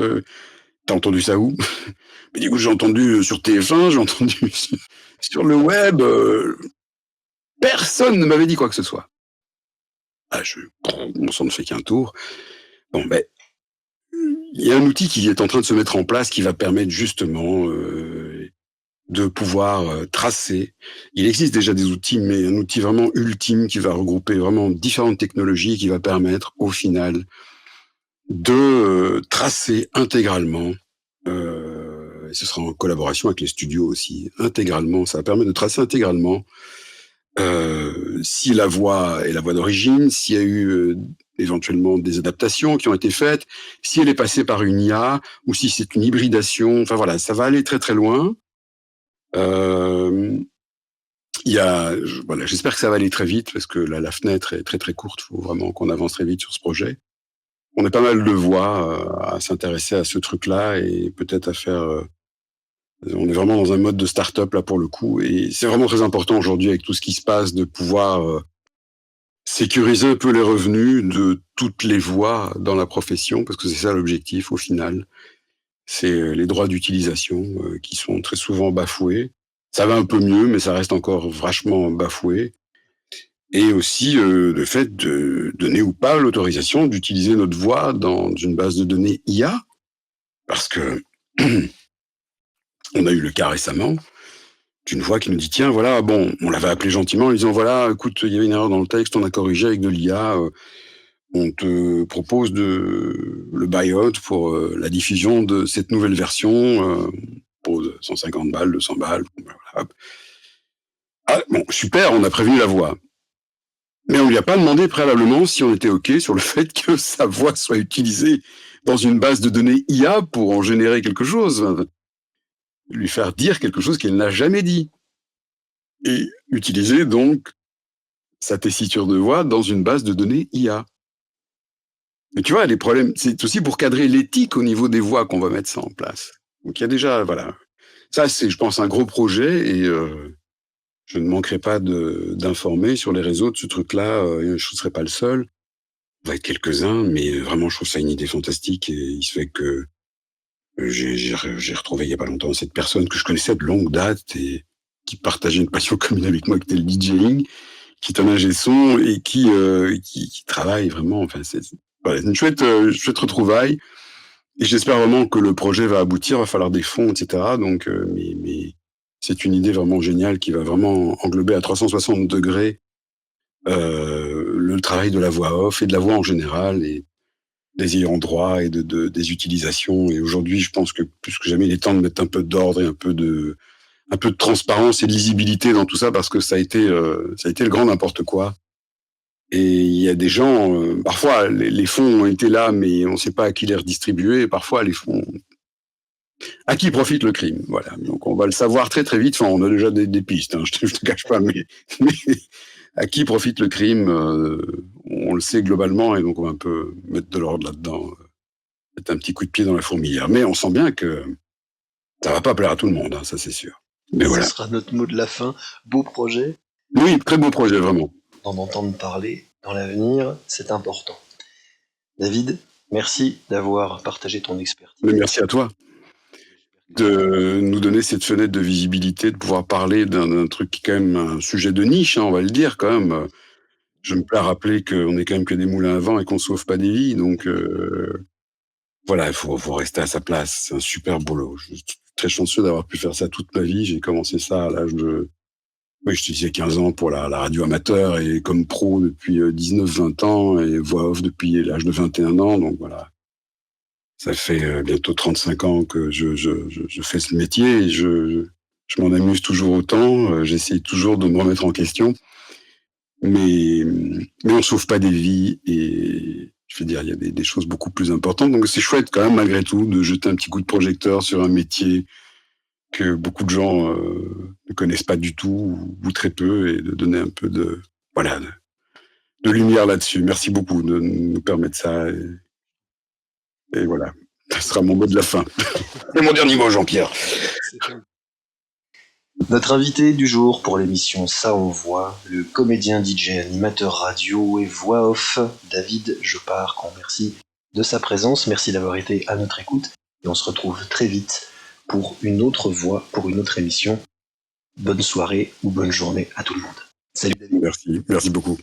t'as entendu ça où? Mais du coup, j'ai entendu sur TF1, j'ai entendu sur le web. Personne ne m'avait dit quoi que ce soit. Mon sang ne fait qu'un tour. Bon, il y a un outil qui est en train de se mettre en place qui va permettre justement de pouvoir tracer. Il existe déjà des outils, mais un outil vraiment ultime qui va regrouper vraiment différentes technologies qui va permettre au final de tracer intégralement, et ce sera en collaboration avec les studios aussi, intégralement, ça va permettre de tracer intégralement si la voix est la voix d'origine, s'il y a eu éventuellement des adaptations qui ont été faites, si elle est passée par une IA, ou si c'est une hybridation, enfin voilà, ça va aller très très loin. J'espère que ça va aller très vite, parce que la fenêtre est très très courte, il faut vraiment qu'on avance très vite sur ce projet. On est pas mal de voix à s'intéresser à ce truc-là et peut-être à faire... on est vraiment dans un mode de start-up là pour le coup et c'est vraiment très important aujourd'hui avec tout ce qui se passe de pouvoir sécuriser un peu les revenus de toutes les voix dans la profession parce que c'est ça l'objectif au final. C'est les droits d'utilisation qui sont très souvent bafoués. Ça va un peu mieux mais ça reste encore vachement bafoué. Et aussi le fait de donner ou pas l'autorisation d'utiliser notre voix dans une base de données IA. Parce que on a eu le cas récemment d'une voix qui nous dit tiens, voilà, bon, on l'avait appelé gentiment en lui disant voilà, écoute, il y avait une erreur dans le texte, on a corrigé avec de l'IA, on te propose le buy-out pour la diffusion de cette nouvelle version, pour 150 balles, 200 balles. Voilà. Ah, bon, super, on a prévenu la voix. Mais on lui a pas demandé préalablement si on était OK sur le fait que sa voix soit utilisée dans une base de données IA pour en générer quelque chose. lui faire dire quelque chose qu'elle n'a jamais dit. Et utiliser donc sa tessiture de voix dans une base de données IA. Mais tu vois, les problèmes, c'est aussi pour cadrer l'éthique au niveau des voix qu'on va mettre ça en place. Donc il y a déjà, voilà. Ça, c'est, je pense, un gros projet et je ne manquerai pas d'informer sur les réseaux de ce truc-là. Je ne serai pas le seul. On va être quelques-uns, mais vraiment, je trouve ça une idée fantastique et il se fait que j'ai retrouvé il y a pas longtemps cette personne que je connaissais de longue date et qui partageait une passion commune avec moi, qui était le DJing, qui est un ingé son et qui travaille vraiment. Enfin, c'est voilà, une chouette retrouvaille. Et j'espère vraiment que le projet va aboutir. Va falloir des fonds, etc. Donc, mais c'est une idée vraiment géniale qui va vraiment englober à 360 degrés le travail de la voix off et de la voix en général et des ayants droit et des utilisations. Et aujourd'hui, je pense que plus que jamais, il est temps de mettre un peu d'ordre et un peu de transparence et de lisibilité dans tout ça parce que ça a été le grand n'importe quoi. Et il y a des gens, parfois les fonds ont été là, mais on ne sait pas à qui les redistribuer. Et parfois les fonds, à qui profite le crime. Voilà. Donc on va le savoir très très vite. Enfin, on a déjà des pistes. Hein, je te cache pas, mais à qui profite le crime, on le sait globalement, et donc on va un peu mettre de l'ordre là-dedans, mettre un petit coup de pied dans la fourmilière. Mais on sent bien que ça va pas plaire à tout le monde, hein, ça c'est sûr. Mais voilà. Ce sera notre mot de la fin. Beau projet. Oui, très beau projet, vraiment. D'en entendre parler dans l'avenir, c'est important. David, merci d'avoir partagé ton expertise. Mais merci à toi de nous donner cette fenêtre de visibilité, de pouvoir parler d'un truc qui est quand même un sujet de niche, hein, on va le dire quand même. Je me plais à rappeler qu'on est quand même que des moulins à vent et qu'on ne sauve pas des vies, donc voilà, il faut rester à sa place. C'est un super boulot. Je suis très chanceux d'avoir pu faire ça toute ma vie. J'ai commencé ça à l'âge de... Oui, je te disais 15 ans pour la radio amateur et comme pro depuis 19-20 ans et voix off depuis l'âge de 21 ans. Donc voilà, ça fait bientôt 35 ans que je fais ce métier et je m'en amuse toujours autant. J'essaie toujours de me remettre en question. Mais on ne sauve pas des vies et je veux dire, il y a des choses beaucoup plus importantes. Donc c'est chouette quand même malgré tout de jeter un petit coup de projecteur sur un métier que beaucoup de gens ne connaissent pas du tout ou très peu et de donner un peu de lumière là-dessus. Merci beaucoup de nous permettre ça et voilà, ça sera mon mot de la fin. Et mon dernier mot, Jean-Pierre. Notre invité du jour pour l'émission Ça on voit, le comédien DJ, animateur radio et voix off, David Jopard, qu'on remercie de sa présence. Merci d'avoir été à notre écoute et on se retrouve très vite pour une autre voix, pour une autre émission. Bonne soirée ou bonne journée à tout le monde. Salut David. Merci beaucoup.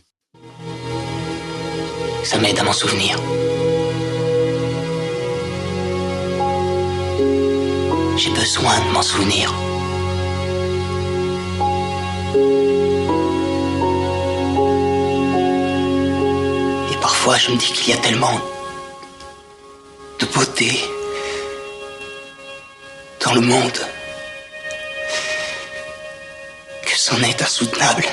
Ça m'aide à m'en souvenir. J'ai besoin de m'en souvenir. Et parfois je me dis qu'il y a tellement de beauté dans le monde que c'en est insoutenable.